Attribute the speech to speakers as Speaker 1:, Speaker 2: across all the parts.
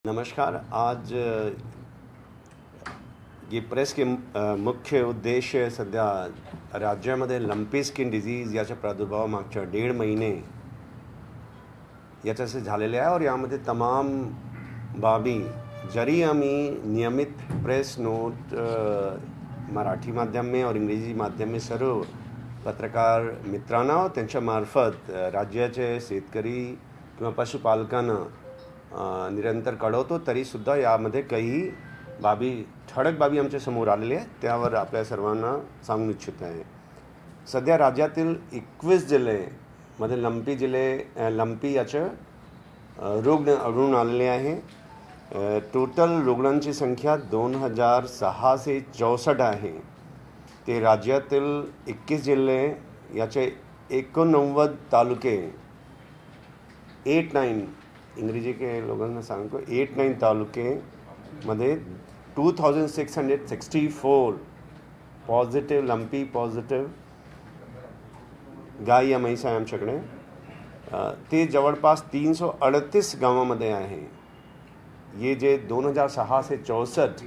Speaker 1: नमस्कार। आज ये प्रेस के मुख्य उद्देश्य सध्या राज्यामध्ये लंपी स्किन डिझीज याचा प्रादुर्भाव मागच्या 1.5 महिने याच्याशी झालेले आहे और यामध्ये तमाम बाबी जरी आम्ही नियमित प्रेस नोट मराठी माध्यम में और इंग्रजी माध्यम में सर्व पत्रकार मित्रांना त्यांच्या मार्फत राज्याचे शेतकरी किंवा पशुपालकांना निरंतर कळवतो, तरीसुद्धा यामध्ये काही ठळक बाबी आमच्या समोर आलेल्या आहेत, त्यावर आपल्या सर्वांना सांगू इच्छित आहे। सध्या राज्यातील 21 जिल्ह्यामध्ये लंपी याचे रुग्ण आढळून आलेले आहे। टोटल रुग्णांची संख्या 2664 आहे। ते राज्यातील 21 जिल्हे याचे 89 तालुके 89 इंग्रजी के लोगों सांगतो 89 तालुके मध्ये 2664 पॉझिटिव्ह लंपी पॉझिटिव्ह गाय या म्हैस आहे आमच्याकडे। ते जवळपास 338 गावांमध्ये आहे। ये जे 2664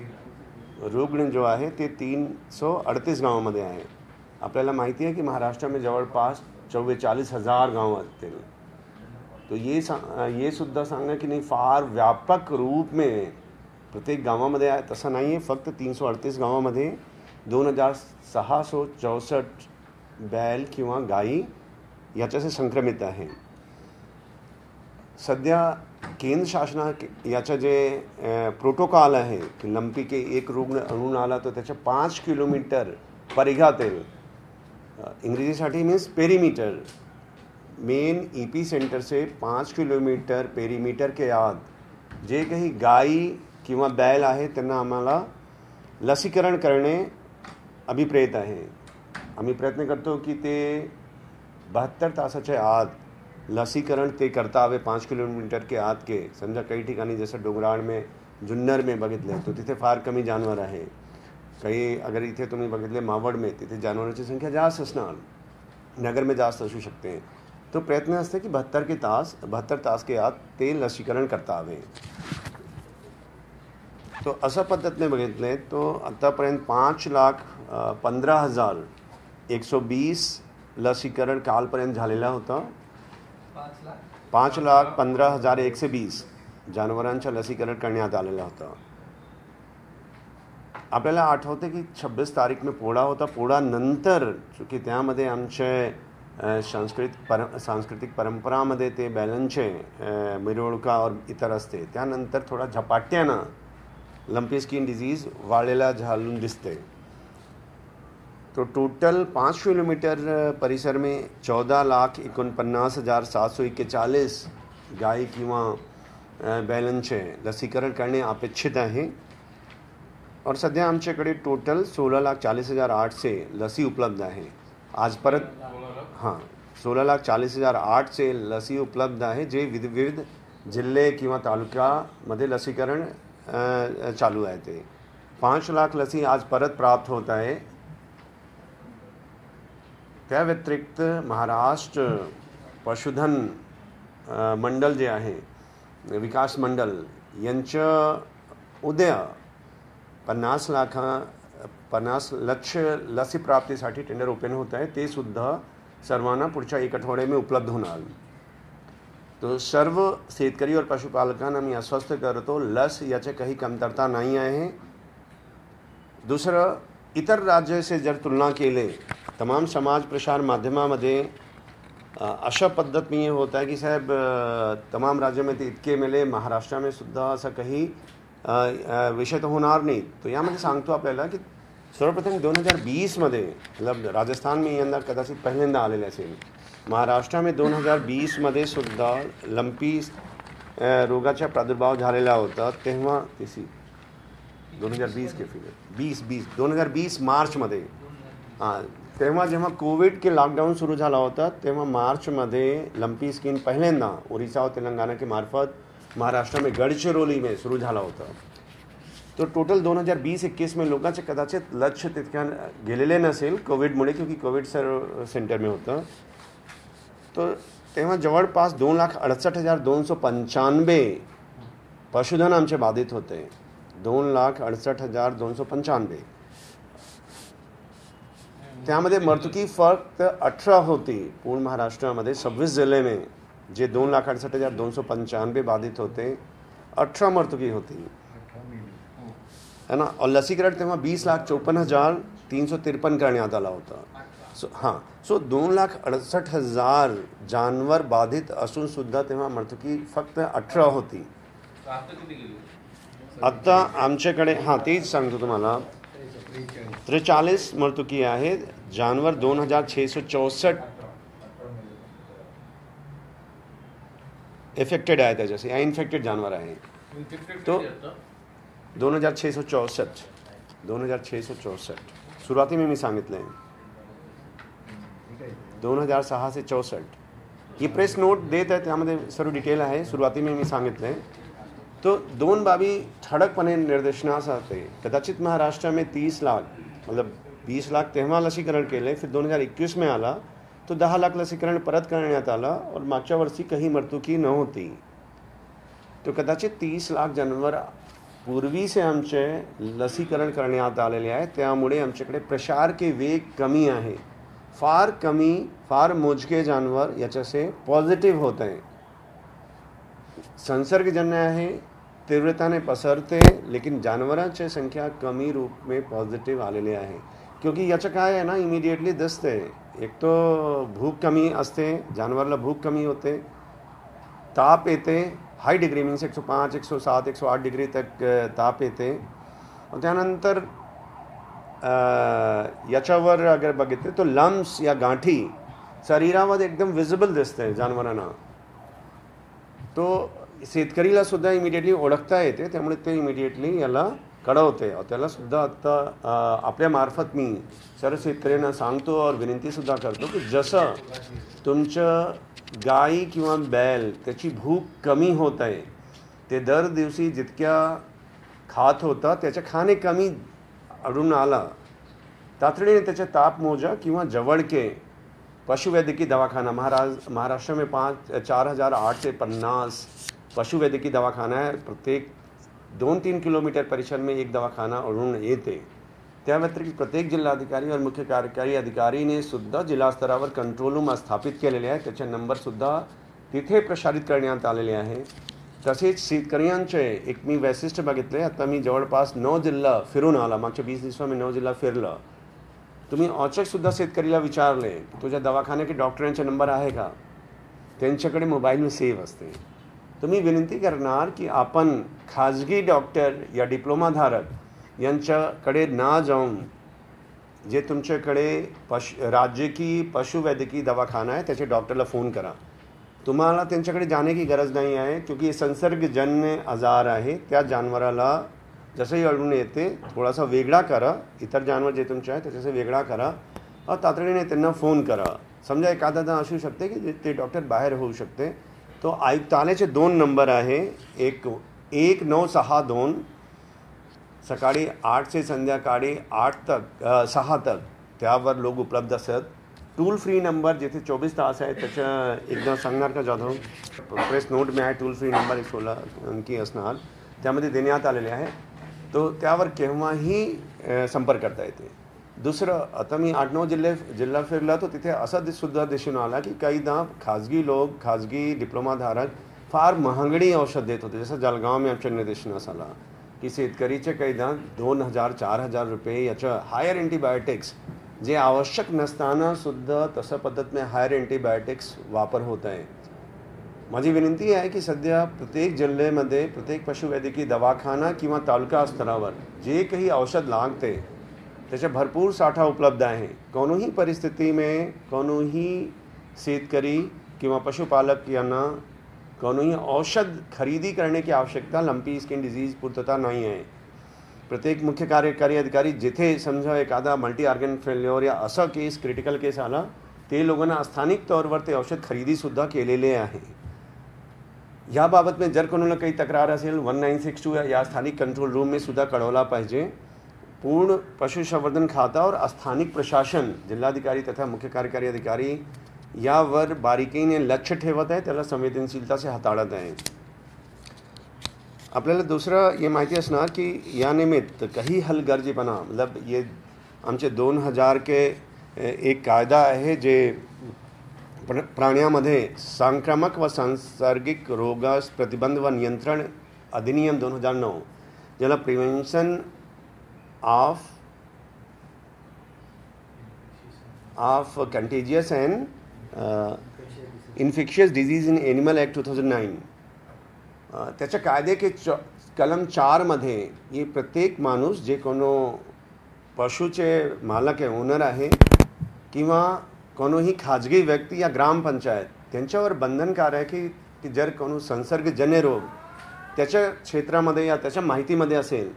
Speaker 1: रुग्ण जो आहे ते 338 गावांमध्ये आहे। आपल्याला माहिती आहे की महाराष्ट्र में जवळपास 44,000 गाव असतील। तो ये सुद्धा सांगणं की नाही फार व्यापक रूप में प्रत्येक गावामध्ये आहे तसं नाही आहे। फक्त 338 गावामध्ये 2664 बैल किंवा गायी याच्याशी संक्रमित आहे। सध्या केंद्र शासना याचं जे प्रोटोकॉल आहे की लंपी के एक रुग्ण आढळून आला तर त्याच्या 5 किलोमीटर परिघातील इंग्रजीसाठी मीन्स पेरीमीटर मेन ईपी सेंटर से 5 किलोमीटर पेरीमीटर के आत जे काही गायी किंवा बैल आहे त्यांना आम्हाला लसीकरण करणे अभिप्रेत आहे। आम्ही प्रयत्न करतो की ते 72 तासाच्या आत लसीकरण ते करता हवे 5 किलोमीटर के आत के। समजा काही ठिकाणी जसं डोंगराळ में जुन्नर में बघितले तो तिथे फार कमी जानवर आहे। काही अगर इथे तुम्ही बघितले मावळ में तिथे जानवरांची संख्या जास्त असणार, नगर में जास्त असू शकते। तो प्रयत्न असते की 72 तास के आत ते लसीकरण करता हवे। तो अशा पद्धतीने बघितले तो आतापर्यंत 5,15,120 लसीकरण कालपर्यंत झालेला होता। 5,15,120 जनावरांच्या लसीकरण करण्यात आलेला होता। आपल्याला आठवते की 26 तारीख में पोळा होता। पोळा नंतर चूंकि त्यामध्ये आमचे सांस्कृतिक परंपरामध्ये ते बैलांचे मिरवणुका और इतर असते, त्यानंतर थोडा झपाट्यानं लंपी स्किन डिजीज वाढलेला झालून दिसते। तो टोटल 5 किलोमीटर परिसर में 14,49,741 गाय किंवा बैलांचे लसीकरण करणे अपेक्षित आहे। और सध्या आमच्याकडे टोटल 16,40,008 लसी उपलब्ध आहे। आज परत 16,40,008 लसी उपलब्ध आहे जे विविध जिल्हे किंवा तालुक्यामध्ये लसीकरण चालू आहे। ते 5 लाख लसी आज परत प्राप्त होत आहे। त्या व्यतिरिक्त महाराष्ट्र पशुधन मंडल जे आहे विकास मंडल यांच्या उद्या 50 लाख लसी प्राप्तीसाठी टेंडर ओपन होत आहे। ते सुद्धा सर्वांना पुढच्या 1 आठवड्यात में उपलब्ध होणार। तो सर्व शेतकरी और पशुपालकांना मी आश्वस्त करतो लस याचे काही कमतरता नाही आहे। दुसरं, इतर राज्याशी जर तुलना केले तमाम समाज प्रसार माध्यमामध्ये अशा पद्धतीने होत आहे की साहेब तमाम राज्यामध्ये इतके मेले, महाराष्ट्र में सुद्धा असं काही विषय तर होणार नाही। तो यामध्ये सांगतो आपल्याला की सर्वप्रथम 2020 मध्ये मतलब राजस्थान में यंदा कदाचित पहिल्यांदा आलेले असेल। महाराष्ट्र में 2020 मध्ये सुद्धा लंपी रोगाचा प्रादुर्भाव झालेला होता। तेव्हा 2020 के फिगर 2020 मार्च मध्ये तेव्हा जेव्हा कोविड के लॉकडाऊन सुरू झाला होता तेव्हा मार्च मध्ये लंपी स्किन पहिल्यांदा ओडिशा और तेलंगाना के मार्फत महाराष्ट्र में गडचिरोली में सुरू झाला होता। तो टोटल 2020-21 में लोकांचे कदाचित लक्ष तितक्या गेलेले नसेल कोविडमुळे, क्योंकि कोविड सेंटर में होतं। तो तेव्हा जवळपास 2,68,295 पशुधन आमचे बाधित होते 2,68,295. त्यामध्ये मृतकी फक्त 18 होती. पूर्ण महाराष्ट्रामध्ये 26 जिले में जे 2,68,295 बाधित होते 18 मृतकी होती है ना. और लसीकरण तेव्हा 20,54,353 करण्यात आला होता. सो 2,68,000 जानवर बाधित असून सुद्धा तेव्हा मृतकी फक्त 18 होती. आता आमच्याकडे तेच सांगतो तुम्हाला 43 मृतकी आहेत. जानवर 2,664 इफेक्टेड आहे त्याच्याशी, या इन्फेक्टेड जानवर आहे. तो 2,664 सुरुवाती में मी सांगितलं आहे 2,664. ही प्रेस नोट देत आहे, त्यामध्ये सर्व डिटेल आहे. सुरुवाती में मी सांगितलं आहे. तो 2 बाबी ठळकपणे निर्देशनास आते. कदाचित महाराष्ट्र में 30 लाख मतलब 20 लाख तेव्हा लसीकरण केले. फिर 2021 में आला तो 10 लाख लसीकरण परत करण्यात आला और मागच्या वर्षी काही मृत्युकी नव्हती. तो कदाचित 30 लाख जानवर पूर्वी से आमचे लसीकरण करण्यात आलेले आहे. त्यामुळे आमच्याकडे प्रसार के वेग कमी आहे. फार मोजके जानवर याच्यासे पॉझिटिव्ह होत आहे. संसर्गजन्य आहे, तीव्रताने पसरते, लेकिन जानवरांची संख्या कमी रूप में पॉझिटिव्ह आलेले आहे. क्योंकि याचं काय आहे ना, इमिडिएटली दिसते. एक तो भूक कमी असते, जानवरला भूक कमी होते, ताप येते, हाई डिग्री मीन्स 105, 107, 108 डिग्री तक ताप येते. और त्यानंतर याच्यावर अगर बघितले तो लम्स या गाठी शरीरामध्ये एकदम विजिबल दिसते जानवरांना. तो शेतकरीला सुद्धा इमिडिएटली ओळखता येते. त्यामुळे ते इमिडिएटली याला कळवते. और त्याला सुद्धा आता आपल्या मार्फत मी सर्व शेतकऱ्यांना सांगतो और विनंती सुद्धा करतो की जसं तुमचं गाई किंवा बैल त्याची भूक कमी होत आहे, ते दर दिवशी जितक्या खात होता त्याच्या खाणे कमी आढळून आला, तातडीने त्याचे ताप मोजा किंवा जवळके पशुवैद्यकीय दवाखाना महाराष्ट्र में 4,850 पशुवैद्यकीय दवाखाना है. प्रत्येक 2-3 किलोमीटर परिसर में एक दवाखाना आढळून येते. त्या व्यतिरिक्त प्रत्येक जिल्हाधिकारी और मुख्य कार्यकारी अधिकारीने सुद्धा जिल्हा स्तरावर कंट्रोल रूम स्थापित केलेले आहे. त्याचे नंबर सुद्धा तिथे प्रसारित करण्यात आलेले आहे. तसेच शेतकऱ्यांचे एक मी वैशिष्ट्य बघितले. आता मी जवळपास 9 जिल्हा फिरून आला. मागच्या 20 दिवसात मी 9 जिल्हा फिरलं. तुम्ही औचक सुद्धा शेतकरीला विचारले की तुझ्या दवाखान्याचे डॉक्टरांचे नंबर आहे का, त्यांच्याकडे मोबाईल सेव्ह असते. तुम्ही विनंती करणार की आपण खाजगी डॉक्टर या डिप्लोमाधारक यांच्याकडे ना जाऊन जे तुमच्याकडे राज्यकीय पशुवैद्यकीय दवाखाना आहे त्याचे डॉक्टरला फोन करा. तुम्हाला त्यांच्याकडे जाने की गरज नाही आहे. क्योंकि संसर्गजन्य आजार आहे. त्या जानवराला जसंही आढळून येते थोडासा वेगळा करा. इतर जानवर जे तुमचे आहे त्याच्याशी वेगळा करा और तातडीने त्यांना फोन करा. समजा एखादा असू शकते की ते डॉक्टर बाहेर होऊ शकते. तो आयुक्तालयाचे 2 नंबर आहे. एक 1962 सकाळी 8 से संध्याकाळी 8 तक 6 तक त्यावर लोक उपलब्ध असतात. टूल फ्री नंबर जिथे 24 तास आहे त्याच्या एकदा सांगणार का जाधव? प्रेस नोट में आहे टूल फ्री नंबर 16 अंकी असणार, त्यामध्ये देण्यात आलेले आहे. तो त्यावर केव्हाही संपर्क करता येते. दुसरं, आता मी 8-9 जिल्हा फिरला तो तिथे असं सुद्धा दिसून आला की काहीदा खाजगी डिप्लोमाधारक फार महागडी औषध देत होते. जसं जळगाव में आमच्या निर्देशनास आला की शेतकरीचे काहीदा 2,000-4,000 रुपये याच्या हायर अँटीबायोटिक्स जे आवश्यक नसताना सुद्धा तसं पद्धतीने हायर अँटीबायोटिक्स वापर होत आहे. माझी विनंती आहे की सध्या प्रत्येक जिल्ह्यामध्ये प्रत्येक पशुवैद्यकीय दवाखाना किंवा तालुका स्तरावर जे काही औषध लागते त्याचा भरपूर साठा उपलब्ध आहे. कोणीही परिस्थिती में कोणीही शेतकरी किंवा पशुपालक यांना कोणीही औषध खरेदी करने की आवश्यकता लंपी स्किन डिजीज पूर्तता नाही आहे. प्रत्येक मुख्य कार्यकारी अधिकारी जिथे समजा एखादा मल्टी ऑर्गन फेल्युअर या असा केस क्रिटिकल केस आला ते लोकांना स्थानिक तौरवर ते औषध खरेदी सुद्धा केलेले आहे. याबाबत में जर कोणाला काही तक्रार असेल 1962 या स्थानिक कंट्रोल रूम में सुद्धा कळवला पाहिजे. पूर्ण पशुसंवर्धन खाता और स्थानिक प्रशासन जिल्हाधिकारी तथा मुख्य कार्यकारी अधिकारी यावर बारीकीने लक्ष ठेवत आहे, त्याला संवेदनशीलता से हाताळत आहे. आपल्याला दुसरं हे माहिती असणार की या निमित्त काही हलगर्जीपणा मतलब ये आमचे 2000 के एक कायदा आहे जे प्राण्यांमध्ये संक्रामक व सांसर्गिक रोगास प्रतिबंध व नियंत्रण अधिनियम 2009 ज्याला prevention of contagious and infectious disease in animal act 2009 त्याच्या कायदे के कलम 4 मध्ये ये प्रत्येक माणूस जे कोनो पशुचे मालक आहे ओनर आहे किंवा कोणीही खाजगी व्यक्ती या ग्रामपंचायत त्यांच्यावर बंधनकार आहे की जर कोनो संसर्गजन्य रोग त्याच्या क्षेत्रामध्ये या त्याच्या माहितीमध्ये असेल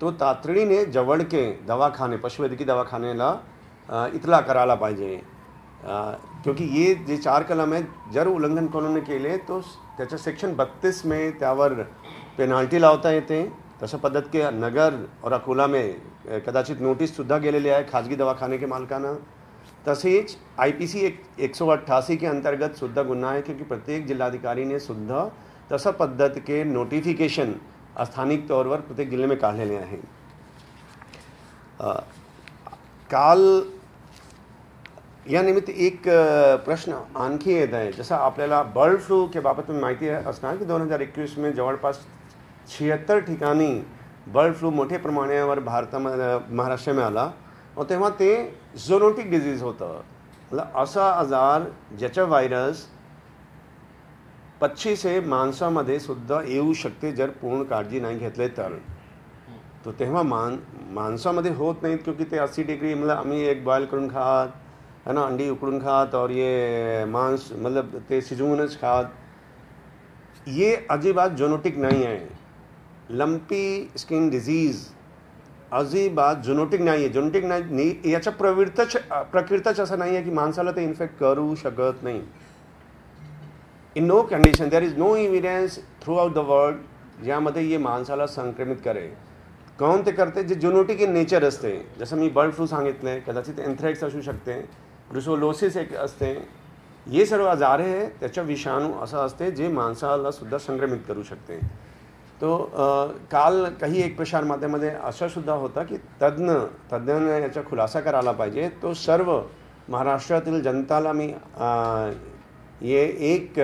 Speaker 1: तो तातडीने जवळके दवाखाने पशुवैद्यकीय दवाखान्याला इतला करायला पाहिजे क्योंकि ये जे 4 कलम आहे जर उल्लंघन कोणाने केले तो त्याच्या सेक्शन 32 में त्यावर पेनाल्टी लावता येते. तशा पद्धत के नगर और अकोला में कदाचित नोटीससुद्धा गेलेली आहे खाजगी दवाखाने के मालकांना. तसेच IPC 188 के अंतर्गत सुद्धा गुन्हा आहे क्योंकि प्रत्येक जिल्हाधिकारी ने सुद्धा तशा पद्धत के नोटिफिकेशन स्थानिक तौरवर प्रत्येक जिल्हे में काढलेले आहे. काल या निमित्त एक प्रश्न आणखी येत आहे. जसं आपल्याला बर्ड फ्लू के बाबत माहिती असणार की 2021 में जवळपास 76 ठिकाणी बर्ड फ्लू मोठ्या प्रमाणावर भारतामध्ये महाराष्ट्रामध्ये आला और तेव्हा ते झोनोटिक डिजीज होतं. मतलब असा आजार ज्याचा व्हायरस पक्षी माणसामध्ये सुद्धा येऊ शकते जर पूर्ण काळजी नाही घेतली तर. तो तेव्हा माणसामध्ये होत नाहीत क्योंकि ते 80 डिग्री मतलब आम्ही एक बॉईल करून खात है ना अंडी उकडून खात और ये मांस मतलब ते शिजवूनच खात. ये अजिबात जोनोटिक नाही आहे. लंपी स्किन डिजीज अजिबात जोनोटिक नाही आहे. जोनोटिक नाही याच्या प्रकृतच असं नाही आहे की माणसाला ते इन्फेक्ट करू शकत नाही. In no condition there is no evidence throughout the world ज्यामध्ये ये माणसाला संक्रमित करे. कोण ते करते जे जोनोटिक इन नेचर असते. जसं मी बर्ड फ्लू सांगितले कदाचित एन्थ्रॅक्स असू शकते ब्रुसोलोसिस एक असते. हे सर्व आजार आहे त्याच्या विषाणू असं असते जे माणसाला सुद्धा संक्रमित करू शकते. तो काल काही एक प्रसार माध्यमामध्ये असा सुद्धा होता की तज्ञांनी याचा खुलासा करायला पाहिजे. तो सर्व महाराष्ट्रातील जनताला मी ये एक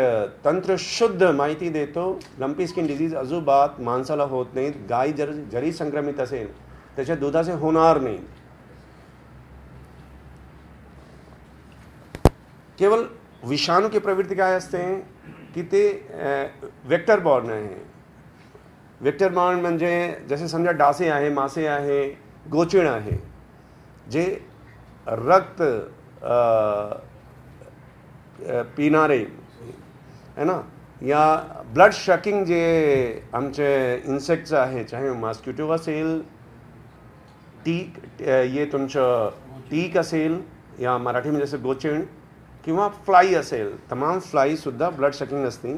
Speaker 1: तंत्रशुद्ध माहिती देतो. लंपी स्किन डिजीज अजिबात माणसाला होत नाहीत. गाय जरी संक्रमित असेल त्याच्या दुधाचे होणार नाही. केवळ विषाणू की प्रवृत्ती काय असते की ते वेक्टर बॉर्न आहे. वेक्टर बॉर्न म्हणजे जसे समजा डासे आहे मासे आहे गोचिड आहे जे रक्त पिणारे है ना या ब्लड शकिंग जे आमचे इन्सेक्ट्स आहे चाहे मॉस्किटो असेल टीक ये तुमचं टीक असेल या मराठीमध्ये जसं गोचिड किंवा फ्लाई असेल तमाम फ्लाईसुद्धा ब्लड शकिंग असते.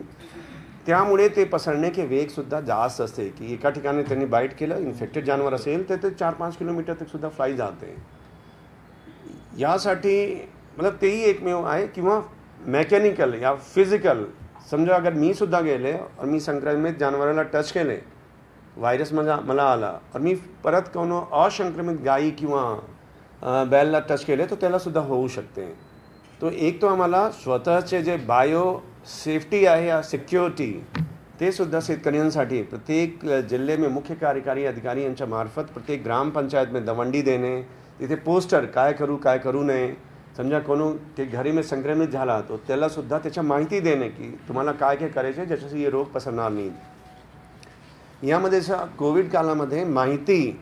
Speaker 1: त्यामुळे ते पसरण्याचे वेगसुद्धा जास्त असते की एका ठिकाणी त्यांनी बाईट केलं इन्फेक्टेड जानवर असेल तर ते 4-5 किलोमीटर तक सुद्धा फ्लाई जाते. यासाठी मतलब तेही एकमेव आहे किंवा मेकॅनिकल या फिजिकल समजा अगर मी सुद्धा गेले और मी संक्रमित जानवराला टच केले व्हायरस मला आला और मी परत कोनो असंक्रमित गायी किंवा बैलला टच केले तर त्याला सुद्धा होऊ शकते. तो एक तो आम्हाला स्वतःचे जे बायो सेफ्टी आहे या सिक्युरिटी ते सुद्धा शेतकऱ्यांसाठी प्रत्येक जिल्हे में मुख्य कार्यकारी अधिकारी यांच्या मार्फत प्रत्येक ग्रामपंचायत में दवंडी देणे तिथे पोस्टर काय करू नये. समजा कोनो ते घरी में संक्रमित झाला तो त्याला सुद्धा त्याच्या माहिती देणे की तुम्हाला काय करायचे ज्याच्याशी हे रोग पसरणार नाही. यामध्ये कोविड कालामध्ये माहिती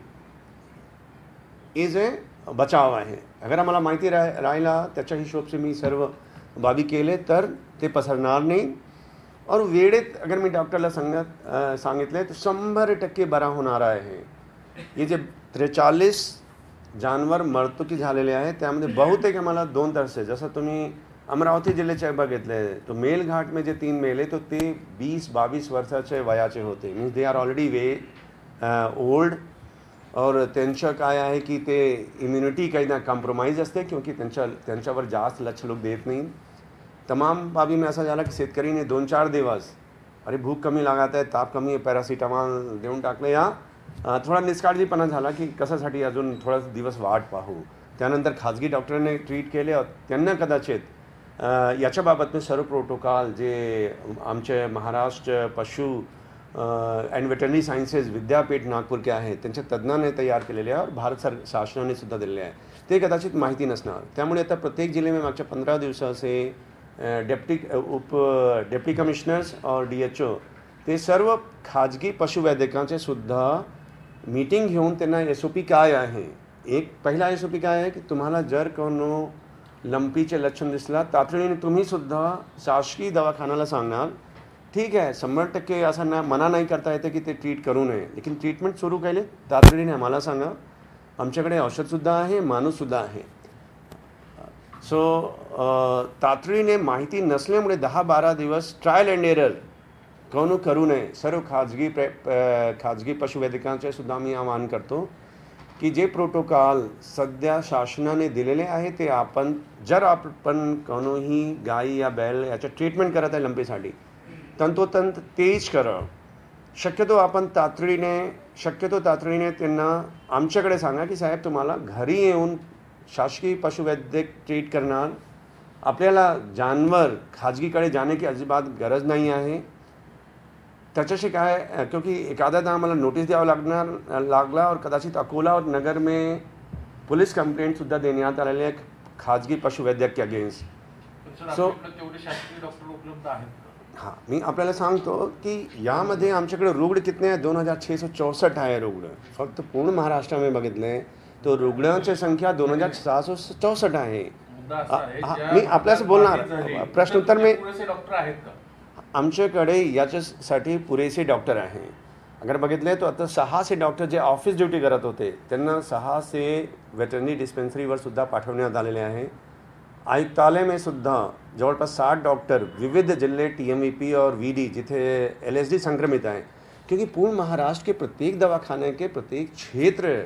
Speaker 1: इज ए बचाव आहे. अगर आम्हाला माहिती राहिला त्याच्या हिशोब से मी सर्व बाबी केले तर ते पसरणार नाही. और वेळेत अगर मी डॉक्टरला सांगितले तर 100% बरा होणार आहे. हे जे 43 जानवर मृत्युकी झालेले आहे त्यामध्ये बहुतेक आम्हाला 2 तरसे जसं तुम्ही अमरावती जिल्ह्याचे बघितले तो मेलघाट में जे 3 मेले तो ते 20-22 वर्षाचे वयाचे होते. Means they are already old और त्यांचं काय आहे की ते इम्युनिटी काही ना कॉम्प्रोमाइज असते क्योंकि त्यांच्यावर जास्त लक्ष लोक देत नाही. तमाम बाबी में असा झाला की शेतकरीने 2-4 दिवस अरे भूक कमी लागत आहे, ताप कमी आहे, पॅरासिटामॉल देऊन टाकलं, या थोडा निष्काळजीपणा झाला की कशासाठी अजून थोडा दिवस वाट पाहू. त्यानंतर खाजगी डॉक्टरांनी ट्रीट केले, त्यांना कदाचित याच्याबाबत मी सर्व प्रोटोकॉल जे आमचे महाराष्ट्र पशु अँड वेटरनरी सायन्सेस विद्यापीठ नागपूर के आहे त्यांच्या तज्ज्ञांनी तयार केलेले आहे और भारत शासनाने सुद्धा दिलेले आहे, ते कदाचित माहिती नसणार. त्यामुळे आता प्रत्येक जिल्ह्यामध्ये मागच्या 15 दिवसाचे डेप्टी कमिशनर्स और DHO ते सर्व खाजगी पशुवैद्यकांचे सुद्धा मीटिंग घेऊन त्यांना SOP काय आहे. एक पहिला SOP काय आहे की तुम्हाला जर कोनो लंपीचे लक्षण दिसला तातडीने तुम्ही सुद्धा शासकीय दवाखान्याला सांगणार, ठीक आहे 100% असं मना नाही करता येते की ते ट्रीट करू नये, लेकिन ट्रीटमेंट सुरू केले तातडीने आम्हाला सांगा, आमच्याकडे औषधसुद्धा आहे, माणूससुद्धा आहे. सो तातडीने माहिती नसल्यामुळे 10-12 दिवस ट्रायल अँड एरर कोण करू नये. सर्व खाजगी पशुवैद्यकांचे सुद्धा मी आवाहन करतो की जे प्रोटोकॉल सध्या शासनाने दिलेले आहे ते आपण जर आपण कोणीही गाई या बैल याचं ट्रीटमेंट करत आहे लंपीसाठी तंतोतंत तेच करा. शक्यतो तातडीने त्यांना आमच्याकडे सांगा की साहेब तुम्हाला घरी येऊन शासकीय पशुवैद्यक ट्रीट करणार, आपल्याला जानवर खाजगीकडे जाने की अजिबात गरज नाही आहे. त्याच्याशी काय क्योंकि एखादा आम्हाला नोटीस द्यावं लागला और कदाचित अकोला और नगर में पुलिस कंप्लेंटसुद्धा देण्यात आलेले आहे खाजगी पशुवैद्यक के अगेन्स्ट. सो
Speaker 2: डॉक्टर उपलब्ध आहेत.
Speaker 1: हां, मी आपल्याला सांगतो की यामध्ये आमच्याकडे रुग्ण कितने आहे, 2664 आहे रुग्ण. फक्त पूर्ण महाराष्ट्रामध्ये बघितले तो रुग्णांची संख्या 2664 आहे. मी आपल्यास बोलणार प्रश्नोत्तर में
Speaker 2: डॉक्टर आहेत का
Speaker 1: आमच्याकडे याच्यासाठी पुरेसे डॉक्टर आहे. अगर बघितले तो आता 6 डॉक्टर जे ऑफिस ड्युटी करत होते त्यांना 6 वेटरनरी डिस्पेन्सरीवर सुद्धा पाठवण्यात आलेले आहे. आयुक्तालय में सुद्धा जवळपास 60 डॉक्टर विविध जिले TMVP और VD जिथे LSD संक्रमित आहे, क्योंकि पूर्ण महाराष्ट्र के प्रत्येक दवाखाने के प्रत्येक क्षेत्र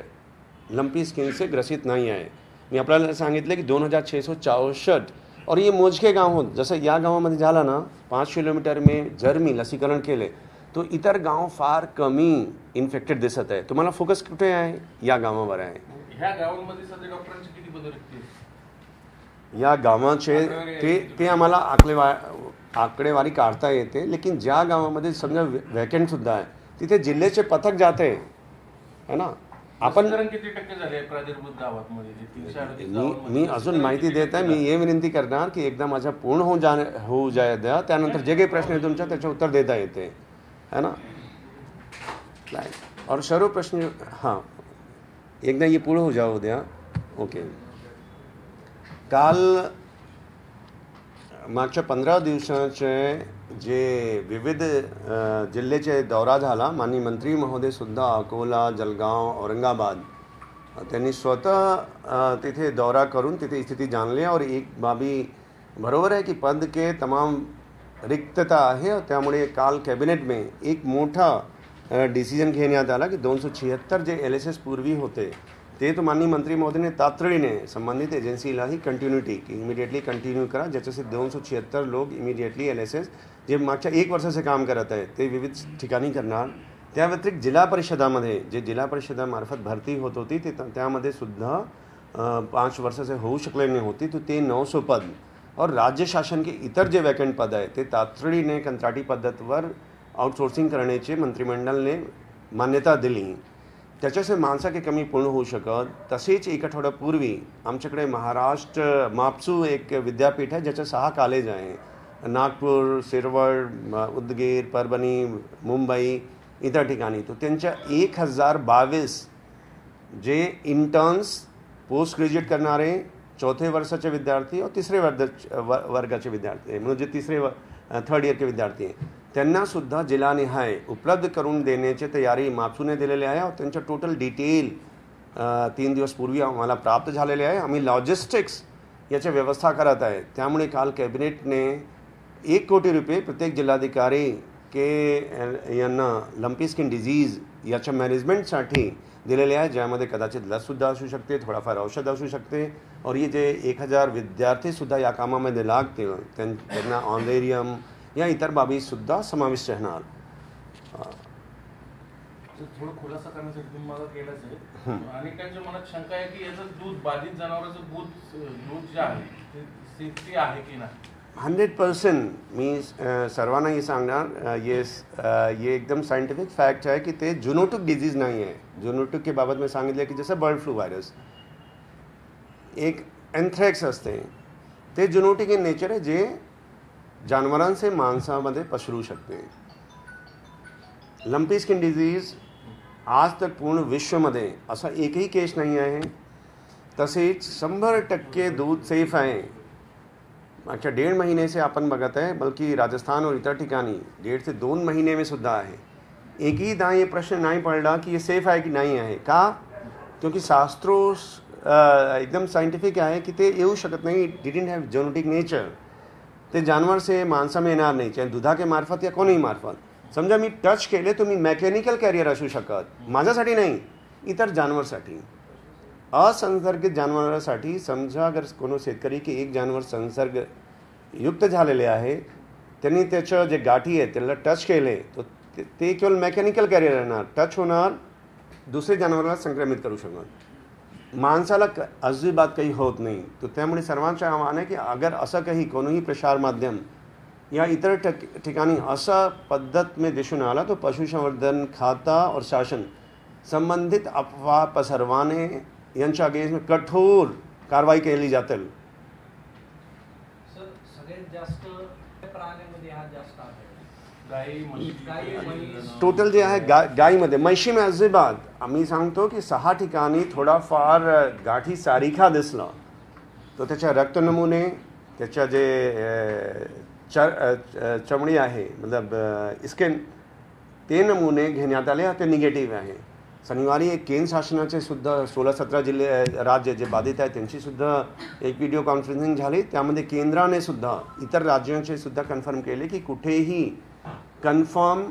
Speaker 1: लंपी स्किन से ग्रसित नाही आहे. मी आपल्याला सांगितले की 2664 और ये मोजके गाव होत. जसं या गावामध्ये झालं ना 5 किलोमीटर में जर मी लसीकरण केले तो इतर गाव फार कमी इन्फेक्टेड दिसत आहे. तुम्हाला फोकस कुठे आहे, या गावावर आहे.
Speaker 2: ह्या गावांमध्ये सध्या डॉक्टरांची किती पदं रिक्त आहेत?
Speaker 1: या गावाचे ते आम्हाला आकडेवारी काढता येते, लेकिन ज्या गावामध्ये समजा वॅकंटसुद्धा आहे तिथे जिल्ह्याचे पथक जाते है ना. आपण
Speaker 2: किती टक्के झाले प्रादुर्भाव गावांमध्ये?
Speaker 1: मी अजून माहिती देत आहे. मी हे विनंती करणार की एकदा माझा पूर्ण होऊ जाय द्या, त्यानंतर जे काही प्रश्न आहे तुमच्या त्याचे उत्तर देता येते है ना. और सर्व प्रश्न हां एकदा हे पूर्ण हो जाऊ द्या. ओके. काल मागच्या 15 दिवसाचे जे विविध जिल्ह्याचे दौरा झाला, माननीय मंत्री महोदय सुद्धा अकोला, जळगाव, औरंगाबाद त्यांनी स्वतः तिथे दौरा करून तिथे स्थिती जाणली. और एक बाबी बरोबर आहे की पद के तमाम रिक्तता आहे, त्यामुळे काल कॅबिनेट में एक मोठा डिसिजन घेण्यात आला की 276 जे LSS पूर्वी होते ते तो माननीय मंत्री महोदय ने तातडीने संबंधित एजन्सीलाही कंटिन्युटी की इमिडिएटली कंटिन्यू करा, ज्याच्याशी 276 लोक इमिडिएटली LSS जे मागच्या 1 वर्षाचे काम करत आहे ते विविध ठिकाणी करणार. त्या व्यतिरिक्त जिल्हा परिषदामध्ये जे जिल्हा परिषदामार्फत भरती होत होती ते त्यामध्ये सुद्धा 5 वर्षाचे होऊ शकले नाही होती, तो ते 900 पद और राज्य शासन के इतर जे वॅकंट पद आहे ते तातडीने कंत्राटी पद्धतीवर आउटसोर्सिंग करण्याचे मंत्रिमंडळाने मान्यता दिली. त्याच्याशी माणसाची कमी पूर्ण होऊ शकत. तसेच एक आठवड्यापूर्वी आमच्याकडे महाराष्ट्र मापसू एक विद्यापीठ आहे ज्याच्या 6 कॉलेज आहे, नागपूर, शिरवळ, उदगीर, परभणी, मुंबई इतर ठिकाणी. तो त्यांच्या 1022 जे इंटर्न्स पोस्ट ग्रॅज्युएट करणारे 4थ्या वर्षाचे विद्यार्थी और 3रे वर्गाचे विद्यार्थी म्हणजे 3rd इयर के विद्यार्थी त्यांना सुद्धा जिल्हानिहाय उपलब्ध करून देण्याची तयारी मापसूने दिलेली आहे. और त्यांच्या टोटल डिटेल 3 दिवस पूर्वी आम्हाला प्राप्त झालेले आहे. आम्ही लॉजिस्टिक्स याची व्यवस्था करत आहे. त्यामुळे काल कॅबिनेटने 1 कोटी रुपये प्रत्येक जिल्हाधिकारी के यांना लंपी स्किन डिझीज याच्या मॅनेजमेंटसाठी दिलेले आहे, ज्यामध्ये कदाचित लससुद्धा असू शकते, थोडाफार औषध असू शकते. और ये जे 1000 विद्यार्थीसुद्धा या कामामध्ये लागतील त्यांना ऑनरेरियम या इतर बाबीसुद्धा समाविष्ट राहणार.
Speaker 2: थोडं खुलासा करण्यासाठी तुम्ही मला केलंच आहे. अनेकांच्या मनात शंका आहे की याचं दूध, बाधित जनावरांचं दूध जे आहे ते सेफ्टी आहे की नाही.
Speaker 1: 100% मी सर्वांना हे सांगणार, ये एकदम सायंटिफिक फॅक्ट आहे की ते झुनोटिक डिजीज नाही आहे. झुनोटिक के बाबत मी सांगितलं की जसं बर्ड फ्लू व्हायरस, एक एन्थ्रॅक्स असते, ते झुनोटिक इन नेचर आहे, जे जनावरांचे माणसामध्ये पसरू शकते. लंपी स्किन डिजीज आज तक पूर्ण विश्वमध्ये असा एकही केस नाही आहे. तसेच 100% दूध सेफ आहे. मागच्या 1.5 महिने से आपण बघत आहे, बल्कि राजस्थान और इतर ठिकाणी 1.5 से 2 महिने में सुद्धा आहे. एकही दा ये प्रश्न नाही पडला की ये सेफ आहे की नाही आहे. का? क्योंकि शास्त्रों एकदम सायंटिफिक आहे की ते येऊ शकत नाही. Didn't have genetic nature. ते जानवर से माणसामध्ये येणार नाही, चाहे दुधाके मार्फत या कोणीही मार्फत. समजा मी टच केले तर मी मेकॅनिकल कॅरियर असू शकत, माझ्यासाठी नाही, इतर जानवरसाठी. असंसर्गित जनावरांसाठी समजा अगर कोनो शेतकरी की एक जानवर संसर्ग युक्त झालेले आहे, त्यांनी त्याचं जे गाठी आहे त्याला टच केले तर ते केवळ मेकॅनिकल कॅरियर राहणार, टच होणार, दुसरे जनावराला संक्रमित करू शकणार. माणसाला अजिबात काही होत नाही. तर त्यामुळे सर्वांचे आव्हान आहे की अगर असं काही कोणीही प्रसार माध्यम या इतर ठिकाणी असा पद्धत में दिसून आला तो पशुसंवर्धन खाता और शासन संबंधित अफवा पसरवाने यांच्या अगेन्स्ट कठोर कारवाई केली जातील.
Speaker 3: सर, सगळ्यात जास्त प्राण्यांमध्ये हा जास्त आहे.
Speaker 1: टोटल जे आहे गायीमध्ये, म्हशीमध्ये अजिबात आम्ही सांगतो की 6 ठिकाणी थोडाफार गाठी सारिखा दिसला तर त्याच्या रक्त नमुने, त्याच्या जे चमडी आहे मतलब स्किन, ते नमुने घेण्यात आले, ते निगेटिव्ह आहे. शनिवारी एक केंद्र शासनाचे सुद्धा 16-17 जिल्हे राज्य जे बाधित आहेत त्यांची सुद्धा एक व्हिडिओ कॉन्फरन्सिंग झाली. त्यामध्ये केंद्राने सुद्धा इतर राज्यांचे सुद्धा कन्फर्म केले की कुठेही कन्फर्म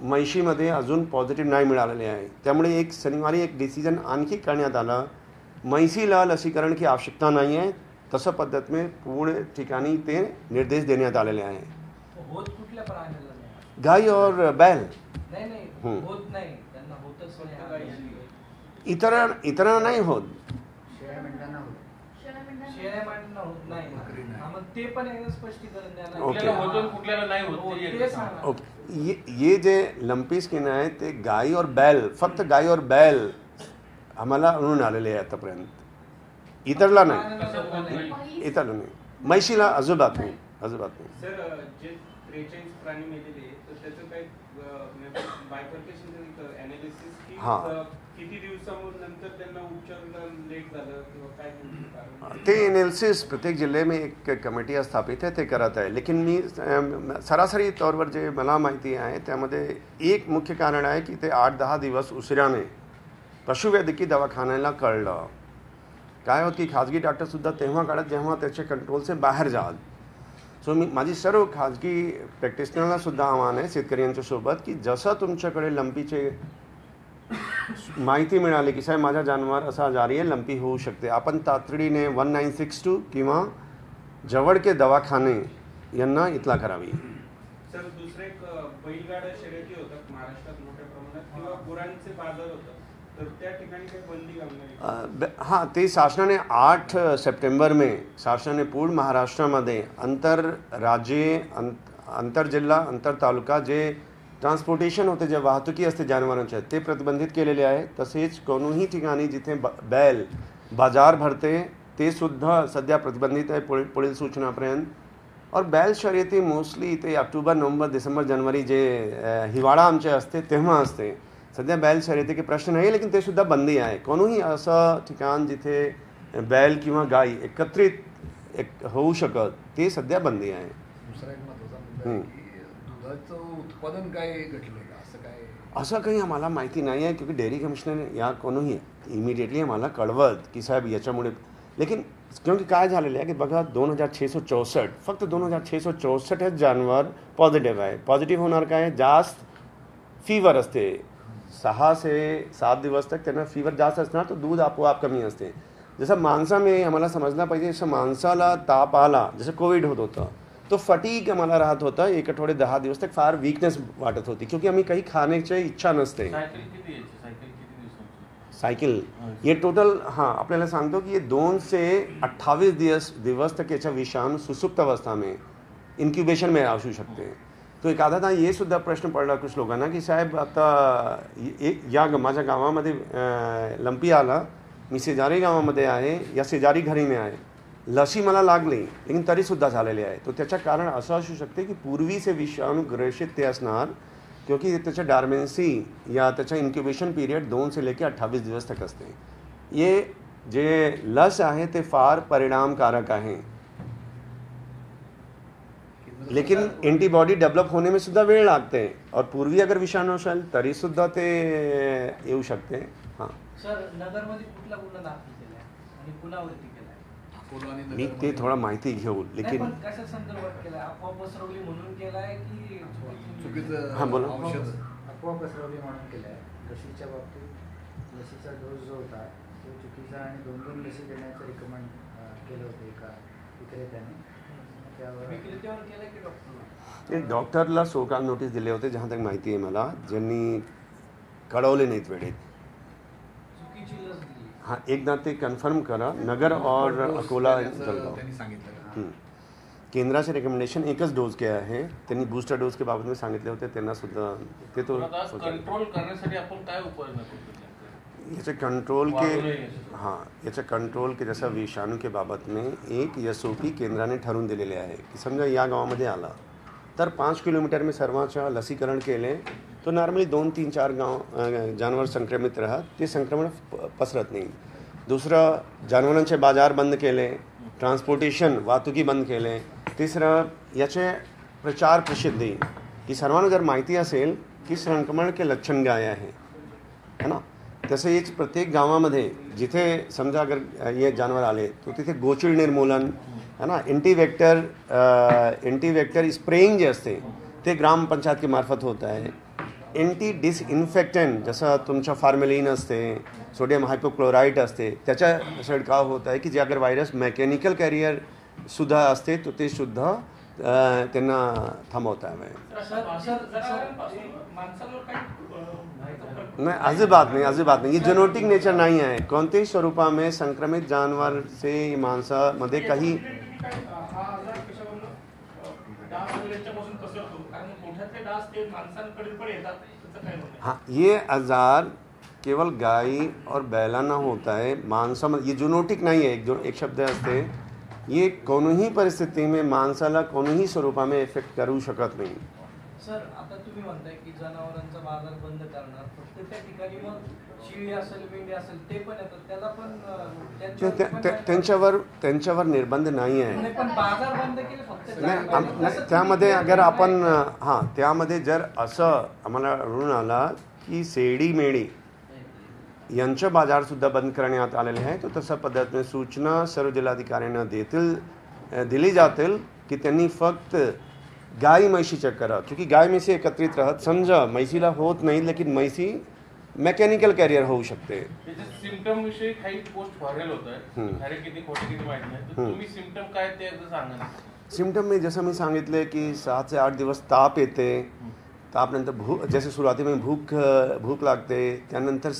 Speaker 1: म्हशीमध्ये अजून पॉझिटिव्ह नाही मिळालेले आहे. त्यामुळे एक शनिवारी एक डिसिजन आणखी करण्यात आला, म्हशीला लसीकरण की आवश्यकता नाही आहे. तसं पद्धत में पूर्ण ठिकाणी ते निर्देश देण्यात आलेले आहे.
Speaker 3: होत कुठल्या प्राण्याला नाही?
Speaker 1: गाय और बैल
Speaker 3: नाही होत नाही, त्यांना होतच नाही.
Speaker 1: इतरांना नाही होत.
Speaker 3: शेळ्या मेंढ्यांना होत नाही. मग ते पण एक स्पष्टीकरण द्यायला.
Speaker 2: कुठल्याला होतं कुठल्याला नाही होत ते सांगा.
Speaker 1: ओके, ये जे लंपी स्किन आहे ते गाय और बैल, फक्त गाय और बैल आम्हाला आणून आलेले आहे आतापर्यंत. इतरला नाही, इतरला नाही. म्हशीला अजिबात नाही, अजिबात नाही.
Speaker 4: सर, जे 43 प्राणी मेलेले तर त्याचं काही बायफर्केशन एनालिसिस की किती दिवसानंतर त्यांना उपचार लेट झालं किंवा काय कारण?
Speaker 1: ते एनालिसिस प्रत्येक जिल्हे में एक कमिटी स्थापित आहे, ते करत आहे. लेकिन मी सरासरी तौरवर जे मला माहिती आहे त्यामध्ये एक मुख्य कारण आहे की ते 8-10 दिवस उशिराने पशुवैद्यकीय दवाखान्याला कळलं. काय होत की खाजगी डॉक्टरसुद्धा तेव्हा काढत जेव्हा त्याचे कंट्रोलचे बाहेर जाल. सो मी माझी सर्व खाजगी प्रॅक्टिशनरला सुद्धा आव्हान आहे शेतकऱ्यांच्या सोबत की जसं तुमच्याकडे लंपीचे माहिती मिळाली की साहेब माझा जानवर असा आजारी आहे, लंपी होऊ शकते, आपण तातडीने 1962 किंवा जवळचे दवाखाने यांना इतला करावी.
Speaker 4: सर, दुसरे एक बैलगाडा शर्यती होतात महाराष्ट्रात मोठ्या प्रमाणात किंवा गुरांचे बाजार होतात, तर त्या ठिकाणी काही बंदी घालणार?
Speaker 1: हाँ, ते शासनाने 8 सप्टेंबर में शासनाने पूर्ण महाराष्ट्रामध्ये अंतर राज्य, अंतर जिल्हा, अंतर तालुका जे ट्रान्सपोर्टेशन होते, जे वाहतुकी असते जनावरांच्या, ते प्रतिबंधित केलेले आहे. तसेच कोणीही ठिकाणी जिथे बैल बाजार भरते ते सुद्धा सध्या प्रतिबंधित आहे पुढील सूचनापर्यंत. और बैल शर्यती मोस्टली इथे ऑक्टोबर, नोव्हेंबर, डिसेंबर, जानेवारी जे हिवाळा आमचे असते तेव्हा असते. सध्या बैल शर्यतीचे प्रश्न नाही, लेकिन ते सुद्धा बंदी आहे. कोणीही असं ठिकाण जिथे बैल किंवा गाई एकत्रित होऊ शकत ते सध्या बंदी आहे.
Speaker 5: दुसरा एक महत्त्वाचा मुद्दा आहे की दुधाचं उत्पादन काय घटलं का, असं काय?
Speaker 1: असं काही आम्हाला माहिती नाही आहे, क्योंकि डेअरी कमिशनर या कोणीही इमिडिएटली आम्हाला कळवत की साहेब याच्यामुळे. लेकिन क्योंकि काय झालेलं आहे की बघा 2664 फक्त 2664 जानवर पॉझिटिव्ह आहे. पॉझिटिव्ह होणार काय, जास्त फीवर असते, 6 से 7 दिवस तक त्यांना फीवर जास्त असणार तर दूध आपोआप कमी असते. जसं माणसामध्ये आम्हाला समजलं पाहिजे, जसं माणसाला ताप आला, जसं कोविड होत होतं तो फटीक आम्हाला राहत होता, 1 आठवडे 10 दिवस तक फार वीकनेस वाटत होती, क्योंकि आम्ही काही खाण्याची इच्छा नसते.
Speaker 2: सायकल किती यायची? सायकल किती दिवसांची?
Speaker 1: सायकल ये टोटल आपल्याला सांगतो की ये 2 से 28 दिवस तक याचा विषाणू सुसुप्त अवस्था में इन्क्युबेशन में असू शकते. तो एक आधा ये सुद्धा प्रश्न पडला कुछ लोकांना की साहेब आता या माझ्या गावामध्ये लंपी आला, मी शेजारी गावामध्ये आहे, या शेजारी घरी में आहे, लसी मला लागली लेकिन तरी सुद्धा झालेली आहे. तो त्याचं कारण असं असू शकते की पूर्वीचे विषाणू ग्रसित ते असणार, क्योंकि त्याच्या डार्मेन्सी या त्याचा इन्क्युबेशन पीरियड 2 से लेके 28 दिवस तक असते. ये जे लस आहे ते फार परिणामकारक आहे, लेकिन एंटीबॉडी डेव्हलप होने में सुद्धा वेळ लागते. और पूर्वी अगर विषाणू असेल तरी सुद्धा ते येऊ शकते. हां
Speaker 3: सर, नगरमध्ये कुठला गुन्हा दाखल केलाय आणि कुणावरती केलाय?
Speaker 5: अकोला आणि
Speaker 1: मी ते थोडा माहिती घेऊ,
Speaker 3: नाही,
Speaker 1: लेकिन
Speaker 3: पण कशा संदर्भात केलाय? अफवा पसरवली म्हणून केलाय की
Speaker 5: चुकीचं
Speaker 1: हां, बोला.
Speaker 5: औषध
Speaker 6: अफवा पसरवली म्हणून केलाय. लसीच्या बाबतीत लसीचा डोस जो होता तो चुकीचा आणि 2 लसी देण्याचं रिकमेंड केलं होतं एका विक्रेत्याने. त्यावर
Speaker 3: विक्रेत्यावर केलाय की डॉक्टरला?
Speaker 1: ते डॉक्टरला सोकाल नोटीस दिले होते, जहां तक माहिती आहे मला, ज्यांनी कळवले नाहीत वेळेत.
Speaker 3: चुकीची लस दिली.
Speaker 1: हां, एकदा ते कन्फर्म करा. नगर और अकोला जळगाव
Speaker 5: त्यांनी सांगितलं.
Speaker 1: हं. केंद्राचे रेकमेंडेशन एकच डोस के आहे. त्यांनी बूस्टर डोस के बाबत में सांगितले होते, त्यांना सुद्धा ते तो
Speaker 2: कंट्रोल करण्यासाठी आपण काय उपाययोजना करतो?
Speaker 1: याचे कंट्रोल के हां याच्या कंट्रोल के जसं विषाणू के बाबत में एक SOP केंद्राने ठरवून दिलेले आहे की समजा या गावामध्ये आला तर 5 किलोमीटर में सर्वांच्या लसीकरण केले तो नॉर्मली 2, 3, 4 गाव जानवर संक्रमित राहत, ते संक्रमण पसरत नाही. दुसरं, जनावरांचे बाजार बंद केले, ट्रान्सपोर्टेशन वाहतुकी बंद केले. तिसरं, याचे प्रचार प्रसिद्धी की सर्वांना जर माहिती असेल की संक्रमण के लक्षण काय आहे, है ना, तसेच प्रत्येक गावामध्ये जिथे समजा अगर ये जानवर आले तो तिथे गोचिड निर्मूलन है ना, एंटीवेक्टर स्प्रेइंग जे असते ते ग्रामपंचायत के मार्फत होत आहे. एंटी डिसइन्फेक्टंट जसं तुमच्या फार्मेलिन असते, सोडियम हायपोक्लोराइड असते, त्याच्या छिडकाव होत आहे की जे अगर व्हायरस मेकॅनिकल कॅरियर सुद्धा असते तो ते सुद्धा त्यांना थांबवता आहे. नहीं, अजिबात नहीं. ये जेनेटिक नेचर नहीं है. कोणत्याही स्वरूपामध्ये संक्रमित जानवर से माणसामध्ये काही हाँ, ये आजार केवल गाय और बैलांना होता है, माणसामध्ये ये जेनेटिक नाही आहे. एक शब्द असते, ये कोणीही परिस्थितीमध्ये माणसाला कोणीही स्वरूपामध्ये इफेक्ट करू शकत नाही.
Speaker 3: सर, आता तुम्ही म्हणताय की जनावरांचा बाजार बंद करणार, फक्त त्या ठिकाणी मग शिळी असेल, मेंढी असेल ते पण येतात, त्याला पण
Speaker 1: त्यांच्यावर निर्बंध नाही आहे.
Speaker 3: पण बाजार बंद केले फक्त
Speaker 1: नाही, त्यामध्ये अगर आपण हां त्यामध्ये जर असं आम्हाला आढळून आला की शेळी मेंढी यांचे बाजारसुद्धा बंद करण्यात आलेले आहे, तो तशा पद्धतीने सूचना सर्व जिल्हाधिकाऱ्यांना दिली जातील की त्यांनी फक्त गाय म्हैशी चेक करा, क्योंकि गाय म्हैसी एकत्रित राहत. समजा म्हैसीला होत नाही, लेकिन म्हैसी मेकॅनिकल कॅरियर होऊ शकते.
Speaker 2: सिम्पटम विषयी काही पोस्ट व्हायरल होत आहे, खरे किती खोटे किती माहिती नाही, तर तुम्ही सिम्पटम काय ते एकदा सांगा ना.
Speaker 1: सिम्पटम में जसं मी सांगितले की 7 से 8 दिवस ताप येते, तापनंतर जैसे सुरुवातीमध्ये भूक लागते, त्यानंतर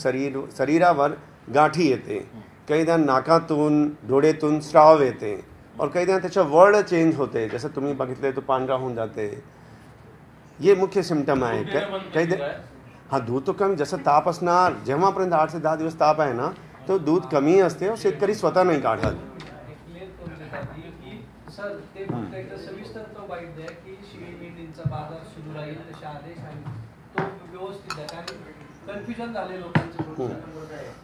Speaker 1: शरीरावर गाठी येते, काहीदा नाकातून डोळ्यातून स्राव येते, और काहीदा त्याचा वर्ड चेंज होते, जसं तुम्ही बघितले तो पांढरा होऊन जाते. ये मुख्य सिम्पटम आहे. काही हां, दूध तो कमी, जसं ताप असणार, जेव्हापर्यंत 8 से 10 दिवस ताप आहे ना, तो दूध कमी असते और शेतकरी स्वतः नाही काढत.
Speaker 3: सर, ते फक्त एकदा सविस्तर तो माहिती द्या की शिळी मेंढींचा बाजार सुरू राहील तसे आदेश आणि तो व्यवस्थित द्या, कारण कन्फ्युजन झाले लोकांचं.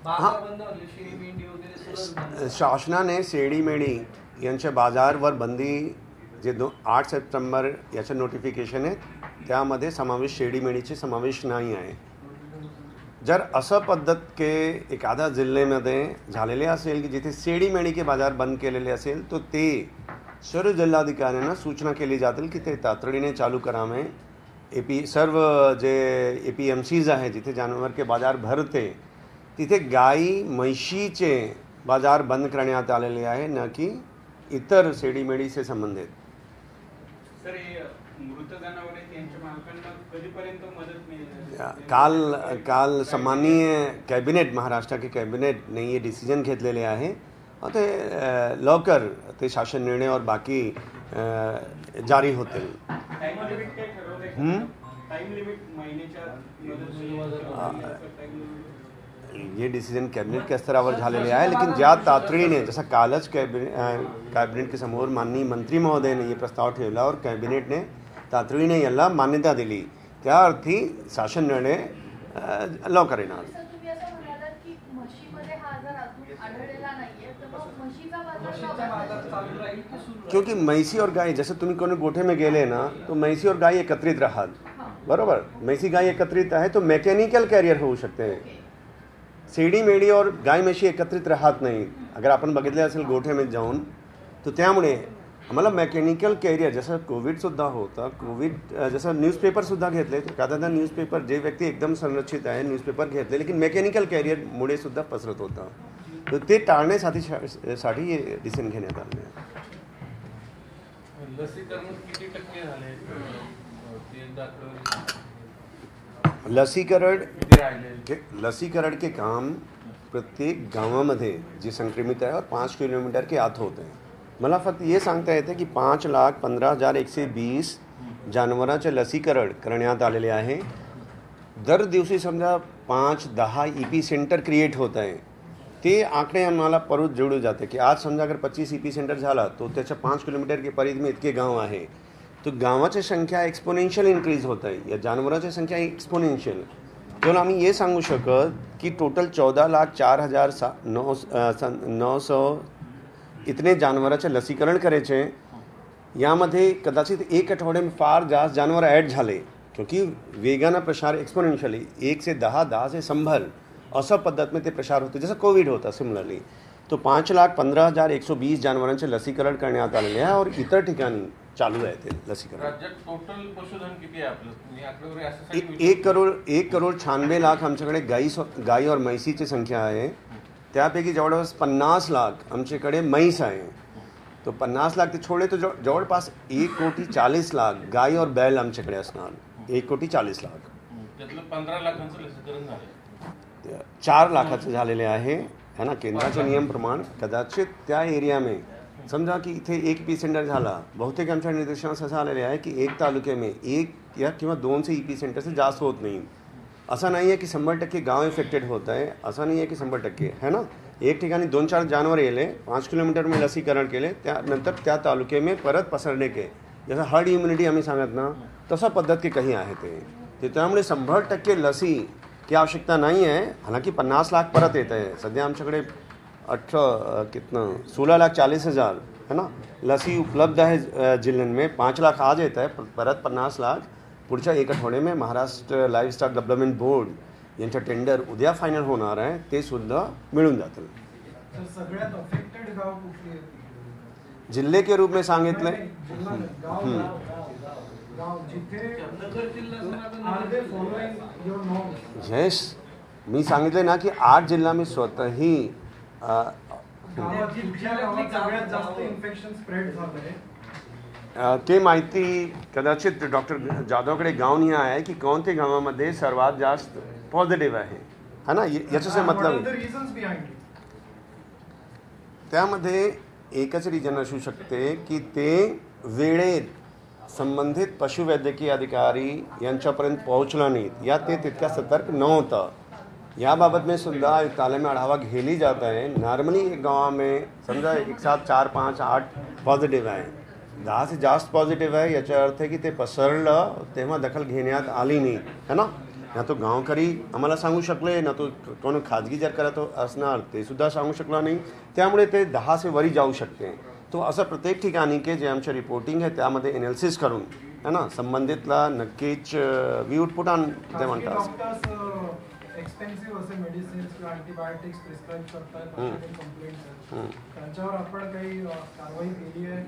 Speaker 3: बाजार बंद होते, शिळी मेंढी वगैरे सगळं.
Speaker 1: शासनाने शेळी मेंढी यांच्या बाजारवर बंदी जे 8 सप्टेंबर याचं नोटिफिकेशन आहे त्यामध्ये समावेश शेळी मेंढीचे समावेश नाही आहे. जर असं पद्धत के एखाद्या जिल्ह्यामध्ये झालेले असेल की जिथे शेळी मेंढीचे बाजार बंद केलेले असेल, तो ते सर्व जिल्हाधिकाऱ्यांना सूचना केली जातील की ते तातडीने चालू करावे. सर्व जे APMCs आहे जिथे जानवर के बाजार भरते तिथे गाई म्हैशीचे बाजार बंद करण्यात आलेले आहे, न की इतर शेळी मेंढीचे संबंधित.
Speaker 4: सर हे मृत जनावर आहेत त्यांच्या मालकांना कधीपर्यंत मदत मिळेल?
Speaker 1: काल सन्माननीय कॅबिनेट, महाराष्ट्र के कॅबिनेटने हे डिसिजन घेतलेले आहे. ते लवकर ते शासन निर्णय और बाकी जारी होतील.
Speaker 4: टाइम लिमिट काय ठरवलंय? टाइम लिमिट महिन्याच्या
Speaker 1: ये डिसिजन कॅबिनेट के स्तरावर झालेले आहे. लेकिन ज्या तातडीने, जसं कालच कॅबिनेट के समोर माननीय मंत्री महोदयाने हे प्रस्ताव ठेवला और कॅबिनेटने तातडीने याला मान्यता दिली, त्या अर्थी शासन निर्णय लवकर येणार. क्योंकि म्हैसी और गाय, जैसे तुम्ही कोणी गोठे में गेले ना, तो म्हैसी और गाय एकत्रित राहतात, बरोबर. म्हैसी गाय एकत्रित आहे तो मेकॅनिकल कॅरियर होऊ शकते. शेडी मेढी और गाय म्हशी एकत्रित राहत नाही. अगर आपण बघितले असेल गोठ्यामध्ये जाऊन, तो त्यामुळे आम्हाला मेकॅनिकल कॅरियर, जसं कोविडसुद्धा होतं, जसं न्यूजपेपरसुद्धा घेतले, तर कादा न्यूजपेपर जे व्यक्ती एकदम संरक्षित आहे न्यूजपेपर घेतले, लेकिन मेकॅनिकल कॅरियरमुळे सुद्धा पसरत होतं. तर ते टाळण्यासाठी हे डिसिजन घेण्यात आले.
Speaker 2: लसीकरण किती टक्के झाले?
Speaker 1: लसीकरण के काम प्रत्येक गावामध्ये जे संक्रमित आहे और 5 किलोमीटर के आत होत आहे. मला फक्त हे सांगता येते की 5,15,120 जनावरांचे लसीकरण करण्यात आलेले आहे. दर दिवशी समजा 5-10 EP सेंटर क्रिएट होत आहे. ते आकडे आम्हाला परत जोडू जाते की आज समजा अगर 25 EP सेंटर झाला, तो त्याच्या 5 किलोमीटर के परिधि में इतके गाव आहे, तो गावाची संख्या एक्सपोनेन्शियल इन्क्रीज होत आहे. या जनावरांची संख्या एक्सपोनेन्शियल. केवळ आम्ही हे सांगू शकत की टोटल 14,04,900 इतने जनावरांचे लसीकरण करायचे. यामध्ये कदाचित एक आठवड्यात फार जास्त जनावर ॲड झाले, क्योंकि वेगानं प्रसार एक्सपोनेन्शियली 1 से 10, 10 से 100 अशा पद्धत में ते प्रसार होते, जसं कोविड होता सिमिलरली. तो 5,15,120 जनावरांचे लसीकरण करण्यात आलेले आहे और इतर ठिकाणी चालू आहे ते लसीकरण.
Speaker 2: राज्यात टोटल पशुधन किती आहे आपलं?
Speaker 1: 1,96,00,000 आमच्याकडे गाई और म्हैसीची संख्या आहे. त्यापैकी जवळपास 50 लाख आमच्याकडे म्हैस आहे. तो 50 लाख ते छोडे तो जवळपास 1,40,00,000 गाई और बैल आमच्याकडे असणार. 1,40,00,000.
Speaker 2: त्यातलं 15 लाखांचं लसीकरण झालं.
Speaker 1: 4 लाखाचे झालेले आहे है ना. केंद्राचे नियमप्रमाणे कदाचित त्या एरियामध्ये समजा की इथे 1 EP सेंटर झाला, बहुतेक आमच्या निर्देशांस असं आलेले आहे की 1 तालुक्यामध्ये 1 या किंवा 2 से EP सेंटर से जास्त होत नाही. असं नाही आहे की 100% गाव इफेक्टेड होत आहे, असं नाही आहे की 100% है ना. एक ठिकाणी 2-4 जनावर येले, 5 किलोमीटर में लसीकरण केले, त्यानंतर त्या तालुक्यामध्ये परत पसरणे के, जसं हर्ड इम्युनिटी आम्ही सांगत ना, तसा पद्धत के काही आहे ते. त्यामुळे 100% लसी की आवश्यकता नहीं है. हालांकि 50 लाख परत येत आहे. सध्या आमच्याकडे 16,40,000 है ना लसी उपलब्ध आहे जिल्ह्यांमध्ये. 5 लाख आज येत आहे, परत 50 लाख पुढच्या 1 आठवडे में महाराष्ट्र लाईव्हस्टॉक डेव्हलपमेंट बोर्ड यांच्या टेंडर उद्या फायनल होणार आहे, ते सुद्धा मिळून जातील.
Speaker 7: सगळ्यात अफेक्टेड गाव कुठले
Speaker 1: जिल्हे के रूप में सांगितले यस, मी सांगितले ना की 8 जिल्हा मी स्वतःही ते माहिती कदाचित डॉक्टर जाधवकडे गावनी आहे की कोणत्या गावामध्ये सर्वात जास्त पॉझिटिव्ह आहे है ना. याचं मतलब त्यामध्ये एकच रिजन असू शकते की ते वेळेत संबंधित पशुवैद्यकीय अधिकारी यांच्यापर्यंत पोहोचला नाहीत या ते तितक्या सतर्क नव्हतं. याबाबत में सुद्धा आयुक्तालय में आढावा घेली जात आहे. नॉर्मली एक गाँव में समजा एक साथ 4, 5, 8 पॉझिटिव्ह आहे, 10 से जास्त पॉझिटिव्ह आहे, याचा अर्थ आहे की ते पसरलं तेव्हा दखल घेण्यात आली नाही है ना. ना तो गावकरी आम्हाला सांगू शकले, ना तो कोण खाजगी जर करत असणार ते सुद्धा सांगू शकला नाही. त्यामुळे ते 10 से वरी जाऊ शकते. तो असं प्रत्येक ठिकाणी के जे आमच्या रिपोर्टिंग आहे त्यामध्ये एनालिसिस करून है ना संबंधितला नक्कीच वी वुड पुट ऑन ते म्हणतात.
Speaker 7: एक्सपेन्सिव्ह असे मेडिसिन्स किंवा अँटीबायोटिक्स प्रिस्क्राईब करतात, कंप्लेंट्स आहेत, त्यांच्यावर आपण काही कारवाई केली आहे?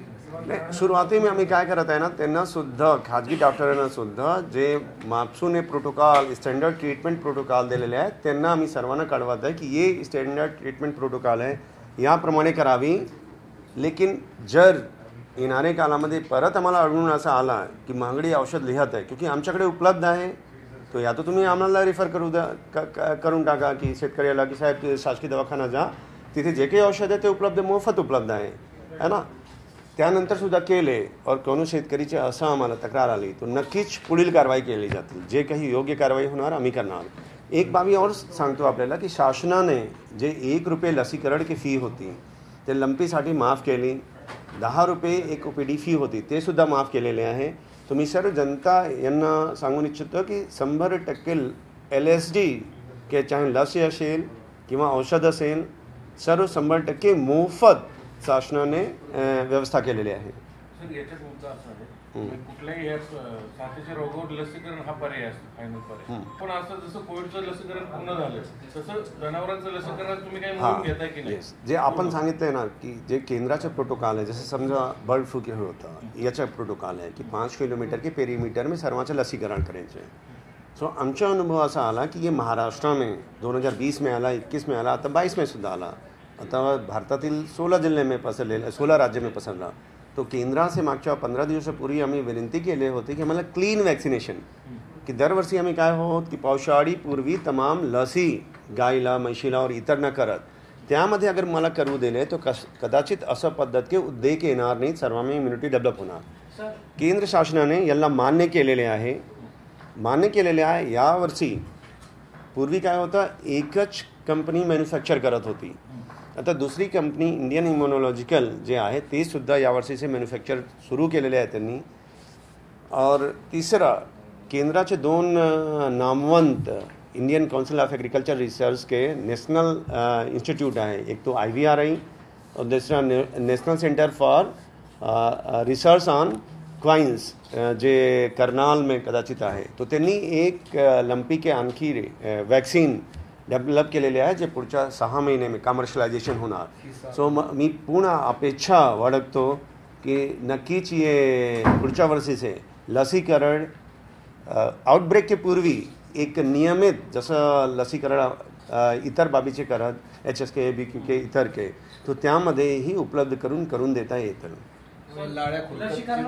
Speaker 1: सुरुवाती में आम्ही काय करत आहे ना, त्यांना सुद्धा खाजगी डॉक्टरांना सुद्धा जे मापसूने प्रोटोकॉल स्टँडर्ड ट्रीटमेंट प्रोटोकॉल दिलेले आहेत त्यांना आम्ही सर्वांना कळवत आहे की ये स्टँडर्ड ट्रीटमेंट प्रोटोकॉल आहे, याप्रमाणे करावी. लेकिन जर येणाऱ्या कालामध्ये परत आम्हाला आढळून असं आला की महागडी औषध लिहत आहे, क्योंकि आमच्याकडे उपलब्ध आहे, तो या तो तुम्ही आम्हाला रिफर करून टाका की शेतकऱ्याला की साहेब शासकीय दवाखाना जा, तिथे जे काही औषध आहे ते उपलब्ध, मोफत उपलब्ध आहे ना. त्यानंतर सुद्धा केले और कोणी शेतकरीचे असं आम्हाला तक्रार आली तो नक्कीच पुढील कारवाई केली जातील. जे काही योग्य कारवाई होणार आम्ही करणार. एक बाबी और सांगतो आपल्याला की शासनाने जे ₹1 लसीकरण की फी होती ते लंपीसाठी माफ केली. ₹10 एक OPD फी होती ते सुद्धा माफ केलेले आहे. तुम्ही सर्व जनता यांना सांगून इच्छितो की 100% LSD के चाहे लस असेल किंवा औषध असेल सर्व 100% मोफत शासनाने व्यवस्था केलेली आहे.
Speaker 2: सर याच्यात मुद्दा असा आहे कुठल्याही या साथीच्या रोगावर लसीकरण हा पर्याय असतो, फायनल पर्याय. पण असं जसं कोविडचं लसीकरण पूर्ण झालं तसं जनावरांचं लसीकरण तुम्ही काही मोहीम घेताय की नाही?
Speaker 1: जे आपण सांगितलंय ना की जे केंद्राचे प्रोटोकॉल आहे, जसं समजा बर्ड फ्लू के होतं याचा प्रोटोकॉल आहे की 5 किलोमीटर के पेरीमीटर में सर्वांचं लसीकरण करायचं. सो आमचा अनुभव असा आला की ये महाराष्ट्र में 2020 में आला, 21 में आला, आता 22 में सुद्धा आला. आता भारतातील 16 जिल्हे में पसरलेला, 16 राज्य में पसरला. तो केंद्राचे मागच्या 15 दिवसापूर्वी आम्ही विनंती केली होती की आम्हाला क्लीन वॅक्सिनेशन, की दरवर्षी आम्ही काय होत की पावसाळीपूर्वी तमाम लसी गायला म्हशीला और इतर न करत, त्यामध्ये अगर मला करू दिले तो कदाचित असं पद्धत के उद्रेक येणार नाही, सर्वांमध्ये इम्युनिटी डेव्हलप होणार. केंद्र शासनाने याला मान्य केलेले आहे. यावर्षी पूर्वी काय होतं एकच कंपनी मॅन्युफॅक्चर करत होती, आता दुसरी कंपनी इंडियन इम्युनॉलॉजिकल जे आहे ते सुद्धा यावर्षीचे मॅन्युफॅक्चर सुरू केलेले आहे त्यांनी. और तिसरा केंद्राचे 2 नामवंत Indian council of agriculture research के नेशनल इंस्टीट्यूट आहे, एक तो IVRI और दूसरा national centre for research on equines जे करनाल में कदाचित आहे. तो त्यांनी एक लंपी के आणखी वॅक्सिन डेव्हलप केलेले आहे जे पुढच्या 6 महिने में कमर्शियलायझेशन होणार. सो मी पूर्ण अपेक्षा बाळगतो की नक्कीच ये पुढच्या वर्षीचे लसीकरण आउटब्रेक के पूर्वी एक नियमित जसं लसीकरण इतर बाबीचे करत HSK BQ के इतर के, तो त्यामध्येही उपलब्ध करून देता येतं.
Speaker 5: लसीकरण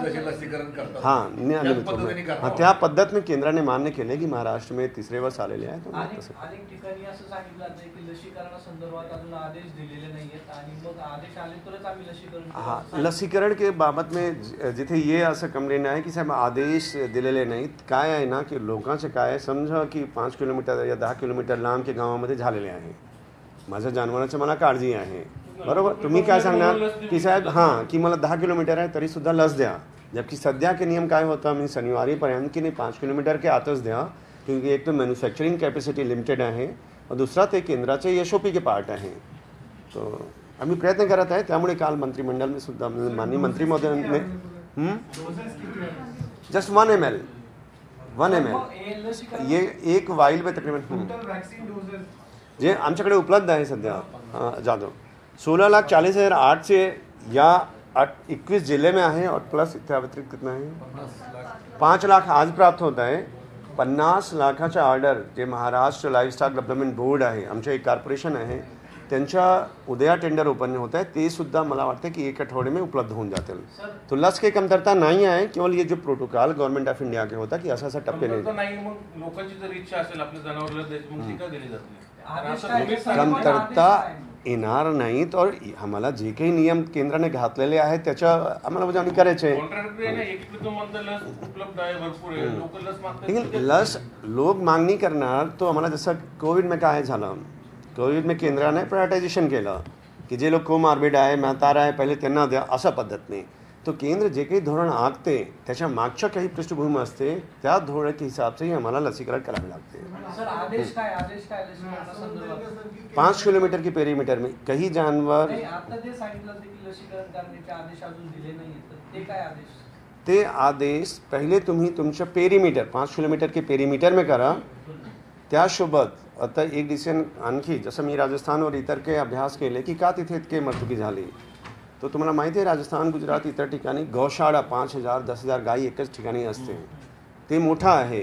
Speaker 5: करतात
Speaker 1: त्या पद्धतीने केंद्राने मान्य केले की महाराष्ट्र में 3रे वर्ष आलेले आहे.
Speaker 3: अनेक ठिकाणी असं सांगितलं जातं की लसीकरणासंदर्भात अजून आदेश दिलेले नाहीयेत आणि मग आदेश आले तरच आम्ही लसीकरण.
Speaker 1: लसीकरण के बाबत में जिथे ये असं कंप्लेंट आहे की साहेब आदेश दिलेले नाहीत. काय आहे ना की लोकांचे काय समजा की 5 किलोमीटर या 10 किलोमीटर लांब के गावामध्ये झालेले आहे, माझ्या जनावरांची मला काळजी आहे, बरोबर. तुम्ही काय सांगणार की साहेब की मला 10 किलोमीटर आहे तरी सुद्धा लस द्या, जबकि सध्या के नियम काय होता मी शनिवारीपर्यंत की नाही 5 किलोमीटर के आतच द्या, क्योंकि एक तो मॅन्युफॅक्चरिंग कॅपॅसिटी लिमिटेड आहे और दुसरा ते केंद्राचे SOP के पार्ट आहे. तो आम्ही प्रयत्न करत आहे. त्यामुळे काल मंत्रिमंडळ में सुद्धा माननीय मंत्री महोदयांनी जस्ट 1 ml ये एक वाइल में तकरीबन जे आमच्याकडे उपलब्ध आहे सध्या जाधव 16,40,008 या 21 जिले में आहे और प्लस त्या व्यतिरिक्त कितना है 5 लाख आज प्राप्त होत आहे. 50 लाखाच्या ऑर्डर जे महाराष्ट्र लाईव्हस्टॉक डेव्हलपमेंट बोर्ड आहे, आमचे एक कॉर्पोरेशन आहे, त्यांच्या उद्या टेंडर ओपन होत आहे, ते सुद्धा मला वाटतं की 1 आठवडे में उपलब्ध होऊन जातील. तो लस काही कमतरता नाही आहे, केवळ ये जो प्रोटोकॉल गव्हर्नमेंट ऑफ इंडिया के होता की असा टप्पे नाही.
Speaker 2: मग लोकांची जर इच्छा असेल आपल्या जनावरांना द्यायची मग ती का दिली जात नाही?
Speaker 1: कमतरता येणार नाहीत और आम्हाला जे काही नियम केंद्राने घातलेले आहेत त्याच्या आम्हाला बजावणी करायचे. लस लोक मागणी करणार, तो आम्हाला जसं कोविड में काय झालं, कोविड में केंद्राने प्रायोरिटायझेशन केलं की जे लोक कोमॉर्बिड आहे, म्हातारा आहे, पहिले त्यांना द्या, अशा पद्धतीने. तो केंद्र जे काही धोरण आखते त्याच्या मागच्या काही पृष्ठभूमी असते, त्या धोरणाच्या हिसाबसे आम्हाला लसीकरण करावे लागते. 5 किलोमीटर के पेरीमीटर में कहीं जानवर ते आदेश पहिले तुम्ही तुमच्या पेरीमीटर 5 किलोमीटर के पेरीमीटर में करा. त्यासोबत आता एक डिसिजन आणखी, जसं मी राजस्थान और इतर के अभ्यास केले की का तिथे इतके मृत्युकी झाली, तो तुम्हाला माहिती आहे राजस्थान गुजरात इतर ठिकाणी गौशाळा 5,000 10,000 गायी एकच ठिकाणी असते, ते मोठा आहे.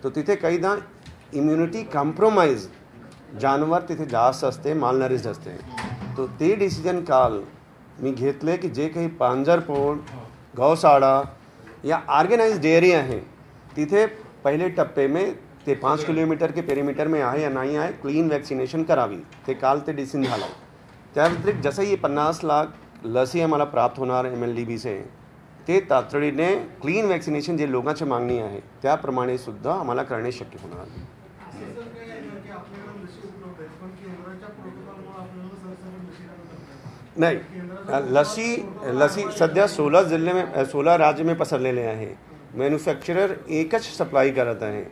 Speaker 1: तो तिथे काहीदा इम्युनिटी कॉम्प्रोमाइज जानवर तिथे जास्त असते, मालनरिश असते. तो ते डिसिजन काल मी घेतले की जे काही पांजरपोळ, गौशाळा या ऑर्गेनाइज डेयरी आहे तिथे पहिले टप्पे में ते 5 किलोमीटर के पेरीमीटर में आहे या नाही आहे क्लीन वॅक्सिनेशन करावी. ते काल ते डिसिजन झालं. त्या व्यतिरिक्त जसंही 50 लाख लसी आम्हाला प्राप्त होणार MLDB से ते तातडीने क्लीन वॅक्सिनेशन जे लोकांची मागणी आहे त्याप्रमाणे सुद्धा आम्हाला करणे शक्य होणार. नाही, लसी सध्या 16 जिल्हे में 16 राज्य में पसरलेले आहे. मॅन्युफॅक्चरर एकच सप्लाय करत आहे.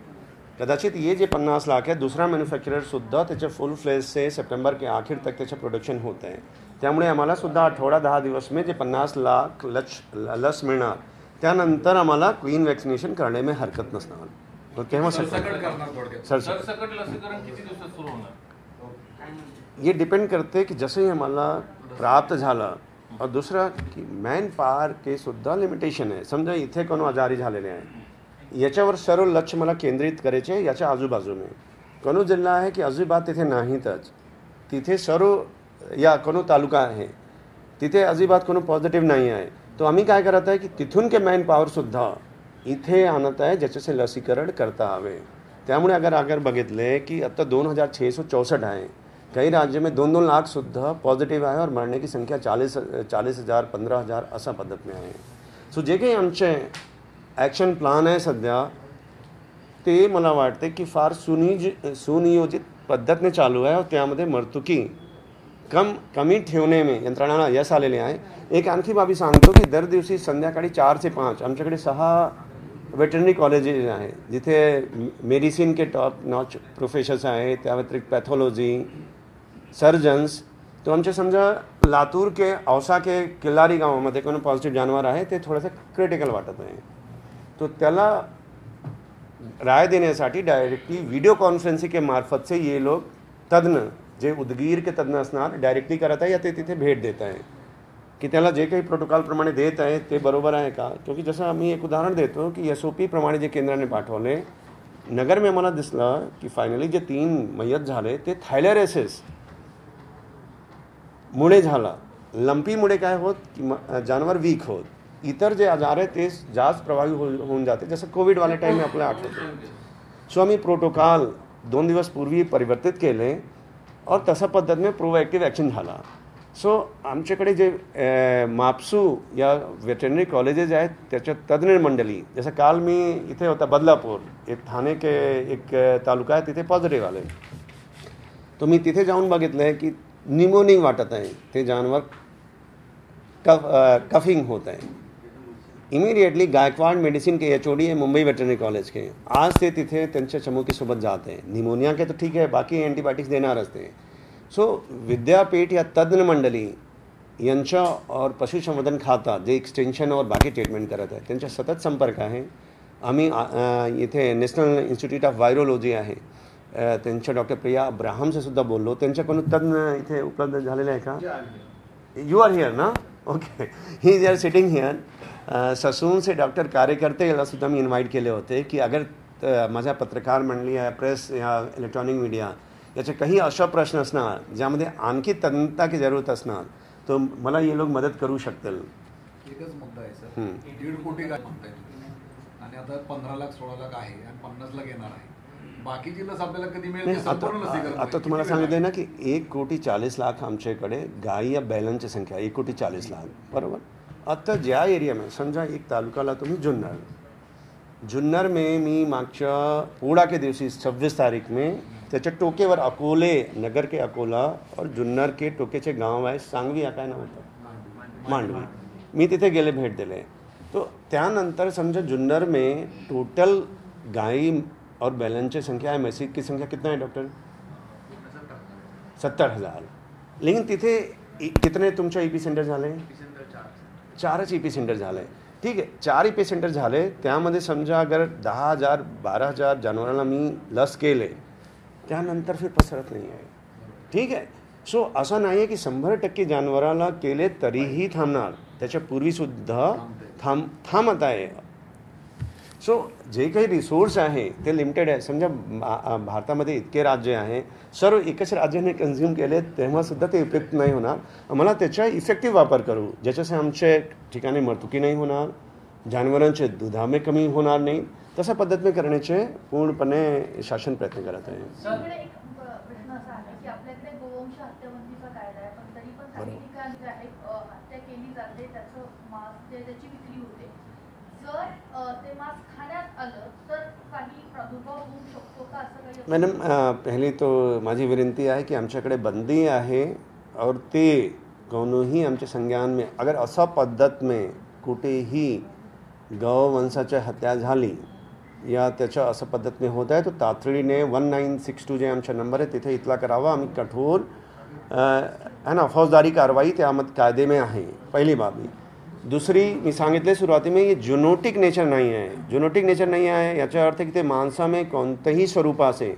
Speaker 1: कदाचित ये जे 50 लाख आहे दुसरा मॅन्युफॅक्चरर सुद्धा त्याचे फुल फ्लेज से सितंबर के आखिर तक त्याचे प्रोडक्शन होत आहे. त्यामुळे आम्हाला सुद्धा आठवडा 10 दिवस में जे 50 लाख लस मिळणार त्यानंतर आम्हाला क्लीन वॅक्सिनेशन करणे में हरकत नसणार. तो केव्हा
Speaker 2: सरसकट लसीकरण किती दिवसात सुरू होणार?
Speaker 1: ये डिपेंड करते की जसंही आम्हाला प्राप्त झालं. और दुसरा की मॅन पॉवर के सुद्धा लिमिटेशन आहे. समजा इथे कोण आजारी झालेले आहे याच्यावर सर्व लक्ष मला केंद्रित करायचे. याच्या आजूबाजूने कोनो जिल्हा आहे की अजिबात तिथे नाहीतच. तिथे सर्व या कोनो तालुका आहे तिथे अजिबात कोनो पॉझिटिव्ह नाही आहे. तो आम्ही काय करत आहे की तिथून के मॅन पॉवरसुद्धा इथे आणत आहे ज्याच्याचे लसीकरण करता हवे. त्यामुळे अगर बघितले की आता 2664 आहे. कई राज्य में 2-2 लाख सुद्धा पॉझिटिव्ह आहे और मरने की संख्या 40,000 15,000 अशा पद्धत में आहे. सो जे काही आमचे ॲक्शन प्लान आहे सध्या ते मला वाटते की फार सुनियोजित पद्धतीने चालू आहे. और त्यामध्ये मर्तुकी कमी ठेवणे में यंत्रणाला यश आलेले आहे. एक आणखी बाबी सांगतो की दर दिवशी संध्याकाळी 4 ते 5 आमच्याकडे 6 वेटरनरी कॉलेजेस आहे जिथे मेडिसिन के टॉप नॉच प्रोफेसर्स आहे. त्या व्यतिरिक्त पॅथॉलॉजी सर्जन्स. तो आमचे समजा लातूर के औसा के किल्लारी गावामध्ये कोणी पॉझिटिव्ह जानवर आहे ते थोडंसं क्रिटिकल वाटत आहे. तो त्याला राय देण्यासाठी डायरेक्टली व्हिडिओ कॉन्फरन्सिंग के मार्फत से ये लोग तज्ञ जे उदगीर के तज्ञ असणार डायरेक्टली करत आहे या ते तिथे भेट देत आहे की त्याला जे काही प्रोटोकॉलप्रमाणे देत आहे ते बरोबर आहे का. क्योंकि जसं आम्ही एक उदाहरण देतो की SOP प्रमाणे जे केंद्राने पाठवले नगर में मला दिसलं की फायनली जे 3 मयत झाले ते थायलेरेसिस मुळे झाला. लंपीमुळे काय होत की जानवर वीक होत. इतर जे आजार आहे ते जास्त प्रभावी होऊन जाते जसं कोविडवाल्या टाईम आपल्याला आठवतं. सो आम्ही प्रोटोकॉल 2 दिवस पूर्वी परिवर्तित केले और तशा पद्धतीने प्रोएक्टिव्ह ॲक्शन झाला. सो आमच्याकडे जे मापसू या वेटरनरी कॉलेजेस आहेत त्याच्या तज्ज्ञ मंडळी जसं काल मी इथे होता बदलापूर एक ठाणे के एक तालुका आहे तिथे पॉझिटिव्ह आले. तो मी तिथे जाऊन बघितलं आहे की निमोनिंग वाटत आहे. ते जानवर कफिंग होत आहे. इमिडिएटली गायकवाड मेडिसिन के HOD है मुंबई वेटरनरी कॉलेज के आज ते तिथे त्यांच्या चमूकीसोबत जात आहे. निमोनिया के तर ठीक आहे बाकी अँटीबायोटिक्स देणारच ते. सो विद्यापीठ या तज्ञ मंडळी यांच्या और पशुसंवर्धन खाता जे एक्सटेन्शन और बाकी ट्रीटमेंट करत आहे त्यांच्या सतत संपर्क आहे. आम्ही इथे नॅशनल इन्स्टिट्यूट ऑफ व्हायरोलॉजी आहे त्यांच्या डॉक्टर प्रिया अब्राहमसे सुद्धा बोललो. त्यांच्याकडून तज्ञ इथे उपलब्ध झालेले आहे का? यू आर हिअर ना? Okay. He is are sitting here. Sassoon से डॉक्टर कार्यकर्ते याला सुद्धा मी इन्व्हाइट केले होते की अगर माझ्या पत्रकार मंडळी या प्रेस या इलेक्ट्रॉनिक मीडिया याचे काही अशा प्रश्न असणार ज्यामध्ये आणखी तज्ञता की जरूरत असणार तर मला हे लोक मदत करू शकतील.
Speaker 5: एकच मुद्दा आहे सर, 1.5 कोटी काय म्हणताय तुम्ही आणि आता 15 लाख 16 लाख आहे आणि 50 लाख येणार आहे. बाकीची लस आपल्याला कधी मिळेल?
Speaker 1: आता तुम्हाला सांगितलं ना की 1,40,00,000 आमच्याकडे गाई या बैलांची संख्या 1,40,00,000 बरोबर. आता ज्या एरिया में समजा एक तालुकाला तुम्ही जुन्नर में मी मागच्या पोळा के दिवशी 26 तारीख में त्याच्या टोकेवर अकोले नगर के अकोला और जुन्नर के टोकेचे गाव आहे सांगवी या काय नाव होतं मांडवी. मी तिथे गेले भेट दिले. तो त्यानंतर समजा जुन्नर में टोटल गाई और बैलांची संख्या है मैसिक की संख्या कितना है डॉक्टर? 70,000. लेकिन तिथे कितने तुमच्या EP सेंटर झाले? 4च EP सेंटर झाले. ठीक आहे 4 EP सेंटर झाले त्यामध्ये समजा अगर 10,000 12,000 जनावरांना मी लस केले त्यानंतर फिर पसरत नाही आहे. ठीक आहे. सो असं नाही आहे की 100% जनावराला केले तरीही थांबणार. त्याच्या पूर्वीसुद्धा थांबत आहे. सो जे काही रिसोर्स आहे ते लिमिटेड आहे. समजा भारतामध्ये इतके राज्य आहे, सर्व एकच राज्याने कन्झ्युम केले तेव्हासुद्धा ते इफेक्ट नाही होणार. आम्हाला त्याचा इफेक्टिव्ह वापर करू, ज्याच्याशी आमच्या ठिकाणी मृत्युकी नाही होणार, जनावरांचे दुधामे कमी होणार नाही. तशा पद्धतीने करण्याचे पूर्णपणे शासन प्रयत्न करत आहे.
Speaker 8: एक प्रश्न असा आहे की आपल्याकडे गोवंश हत्याबंदीचा कायदा आहे, पण तरी पण काही ठिकाणी जे आहे हत्या केली जाते, त्याचं मांस त्याची विक्री होते. जर ते मांस खाण्यात आलं तर काही प्रादुर्भाव होऊ शकतो का, असं काही?
Speaker 1: मॅडम, पहली तो माझी विनंती आहे की आमच्याकडे बंदी आहे और ते कोणीही आमच्या संज्ञान में अगर असा पद्धत में कुठेही गौवंशाची हत्या झाली या त्याच्या असं पद्धतीने होत आहे, तो तातडीने 1962 जे आमचा नंबर आहे तिथे इतला करावा. आम्ही कठोर है ना फौजदारी कारवाई त्यामध्ये कायदे में आहे, पहिली बाबी. दुसरी, मी सांगितले सुरुवातीला, ये ज्युनोटिक नेचर नाही आहे. ज्युनोटिक नेचर नाही आहे याचा अर्थ की ते माणसामध्ये कोणत्याही स्वरूपाचे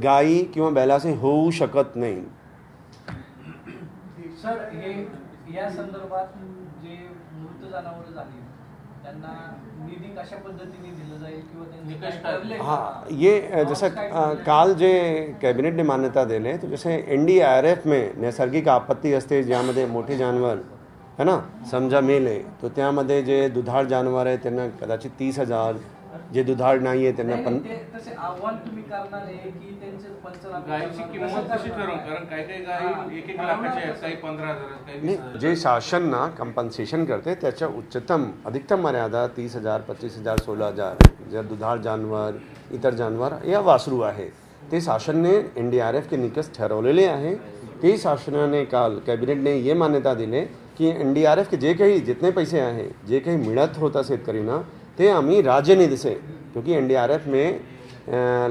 Speaker 1: गायी किंवा बैलाचे होऊ शकत नाही.
Speaker 3: सर, हे या संदर्भात जे मृत जनावर झाली त्यांना निधी कशा पद्धतीने दिलं जाईल किंवा त्यांचे काय ठरले?
Speaker 1: हाँ, ये जैसा काल जे कॅबिनेटने मान्यता दिले, तो जैसे NDRF में नैसर्गिक आपत्ती असते ज्यामध्ये मोठे जानवर है ना समजा मेले, तो त्यामध्ये जे दुधाळ जानवर आहे त्यांना कदाचित 30,000, जे दुधाळ नाही आहे त्यांना
Speaker 3: तसे आव्हान तुम्ही करणार आहे की त्यांचे पंचनामे?
Speaker 2: गायची किंमत कशी ठरवून, कारण काही काही गायी 1-1 लाखाची आहेत, काही 15,000, काही 20,000.
Speaker 1: जे शासन ना कंपन्सेशन करते त्याच्या उच्चतम अधिकतम मर्यादा 30,000, 25,000, 16,000. जे दुधाळ जानवर, इतर जानवर या वासरू आहे ते शासनने NDRF के निकष ठरवलेले आहे. ते शासनाने काल कॅबिनेटने ये मान्यता दिले की NDRF के जे काही जितने पैसे आहे, जे काही मिळत होता शेतकरींना, ते आम्ही राज्य निधी से, क्योंकि NDRF में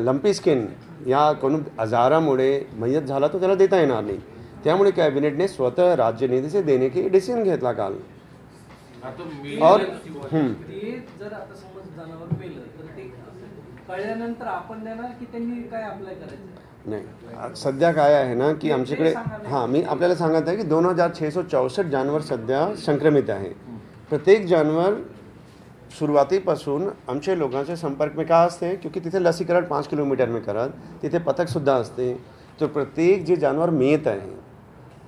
Speaker 1: लंपी स्किन या कोण आजारामुळे मयत झाला तो त्याला देता येणार नाही, त्यामुळे कॅबिनेटने स्वतः राज्य निधी से देने की डिसिजन घेतला काल. और
Speaker 3: ते जर आता समज जनावर मेलं तर ते कळल्यानंतर आपण देणार की त्यांनी काय अप्लाय करायचं?
Speaker 1: नाही, सध्या काय आहे ना की आमच्याकडे हां, मी आपल्याला सांगत आहे की 2,664 जानवर सध्या संक्रमित आहे. प्रत्येक जानवर सुरुवातीपासून आमच्या लोकांच्या संपर्क में का असते, क्योंकि तिथे लसीकरण 5 किलोमीटर में करत, तिथे पथकसुद्धा असते. तर प्रत्येक जे जानवर मेत आहे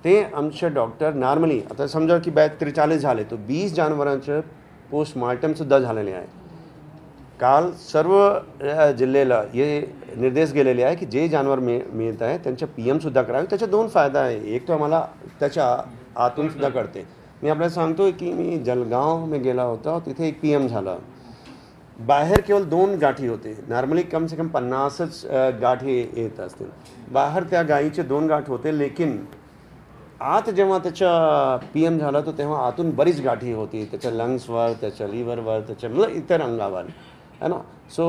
Speaker 1: ते आमचे डॉक्टर नॉर्मली, आता समजा की 43 झाले, तो 20 जानवरांचे पोस्टमॉर्टमसुद्धा झालेले आहे. काल सर्व जिल्ह्याला हे निर्देश गेलेले आहे की जे जानवर मिळत आहे त्यांच्या PM सुद्धा करावे. त्याचे 2 फायदा आहे. एक तो आम्हाला त्याच्या आतून सुद्धा कळते. मी आपल्याला सांगतोय की मी जलगाव में गेला होता, तिथे एक PM झाला. बाहेर केवळ 2 गाठी होते, नॉर्मली कम से कम 50च गाठी येत असतील. बाहेर त्या गायीचे 2 गाठ होते, लेकिन आत जेव्हा त्याच्या PM झाला तो तेव्हा आतून बरीच गाठी होती, त्याच्या लंग्सवर, त्याच्या लिव्हरवर, त्याच्या मतलब इतर अंगावर है ना. सो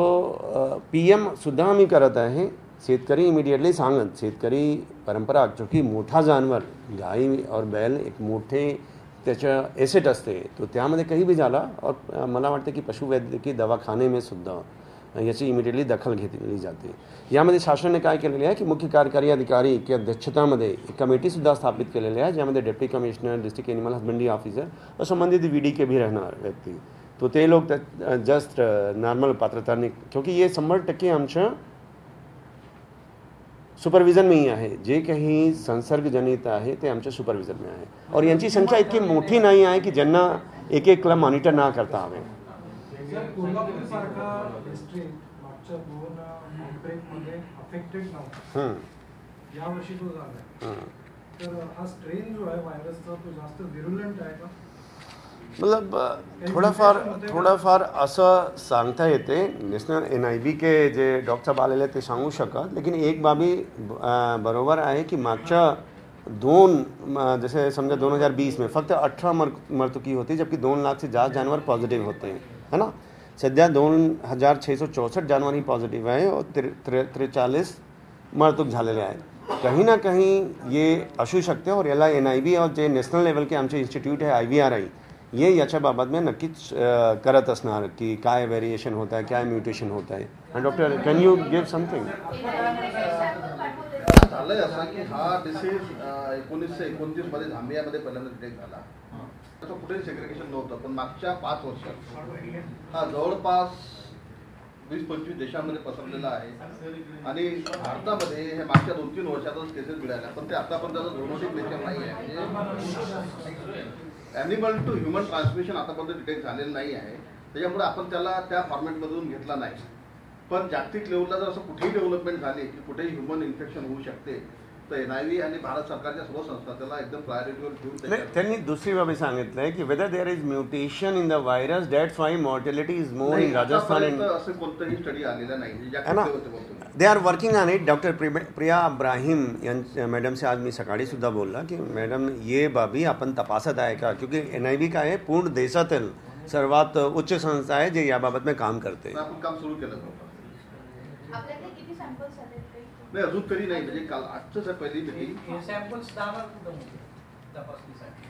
Speaker 1: PM सुद्धा आम्ही करत आहे. शेतकरी इमिडिएटली सांगत, शेतकरी परंपरा, क्योंकि मोठा जानवर गाई और बैल एक मोठे त्याच्या एसेट असते, तो त्यामध्ये काही बी झाला, और मला वाटतं की पशुवैद्यकीय दवाखाने में सुद्धा याची इमिडिएटली दखल घेतली जाते. यामध्ये शासनाने काय केलेले आहे की मुख्य कार्यकारी अधिकारी की अध्यक्षतामध्ये एक कमिटीसुद्धा स्थापित केलेली आहे, ज्यामध्ये deputy commissioner, district animal husbandry officer और संबंधित VDK भी राहणार व्यक्ती. तो ते लोक जस्ट नॉर्मल पात्रताने, क्योंकि ये 100% आमच्या सुपरविजन में ही आहे. जे काही संसर्गजनित आहे ते आमच्या सुपरविजन में आहे, और यांची संख्या इतकी मोठी नाही आहे की ज्यांना एक-एकला मॉनिटर ना करता हवे.
Speaker 7: कोल्हापूरसारखा डिस्ट्रिक्ट मागच्या 2 आउटब्रेकमध्ये अफेक्टेड नव्हता, यावर्षी तो झाला. तर हा स्ट्रेन जो आहे व्हायरसचा तो जास्त विरुलंट आहे का?
Speaker 1: मतलब थोडाफार असं सांगता येते. नॅशनल NIB के जे डॉक्टर आलेले ते सांगू शकत, लेकिन एक बाबी बरोबर आहे की मागच्या 2 जैसे समजा 2020 में फक्त 18 मृत्युकी होती, जबकि 2 लाख से ज़्यादा जानवर पॉझिटिव्ह होते है ना. सध्या 2,664 जानवर ही पॉझिटिव्ह आहे और 43 मृत्यू झालेले आहेत. कहीं ना कहीं ये असू शकते, और याला NIB और जे नॅशनल लेवल के आमचे इन्स्टिट्यूट आहे IVRI, ये याच्या बाबत में नक्कीच करत असणार की काय व्हेरिएशन होता है, काय म्युटेशन होता है. Doctor, can you give something?
Speaker 9: झालंय असं की हा डिसीज 1929 मध्ये झांबियामध्ये पहिल्यांदा डिटेक्ट झाला. त्याचं कुठेही सेग्रिगेशन नव्हतं, पण मागच्या 5 वर्षात हा जवळपास 20-25 देशांमध्ये पसरलेला आहे आणि भारतामध्ये हे मागच्या 2-3 वर्षातच केसेस मिळाल्या, पण ते आतापर्यंत झोनोटिक नेचर नाही आहे. म्हणजे ॲनिमल टू ह्युमन ट्रान्समिशन आतापर्यंत डिटेक्ट झालेलं नाही आहे, त्याच्यामुळे आपण त्याला त्या फॉर्मॅटमधून घेतला नाही. पण जागतिक लेवलला जर असं कुठेही डेव्हलपमेंट झाली की कुठेही ह्युमन इन्फेक्शन होऊ शकते, तर NIV आणि भारत सरकारच्या सर्व संस्था त्याला एकदम प्रायोरिटीवर ठेवून
Speaker 1: त्यांनी दुसरी बाबी सांगितलंय की whether there is mutation in the virus that's why mortality is more in Rajasthan and
Speaker 9: असं कोणतंही स्टडी आलेला नाही.
Speaker 1: They are working on it. Doctor Priya Abraham मॅडमसे आज मी सकाळी सुद्धा बोलला की मॅडम ये बाबी आपण तपासत आहे का, क्योंकि NIV काय आहे पूर्ण देशातील सर्वात उच्च संस्था आहे जे याबाबत में काम करते.
Speaker 9: आपण काम सुरू केलं
Speaker 8: आपल्याकडे किती सॅम्पल्स आले
Speaker 9: नाही अजून तरी नाही. म्हणजे काल आजचं पहिली मीटिंग
Speaker 3: सॅम्पल्स जाणार कुठं तपासणीसाठी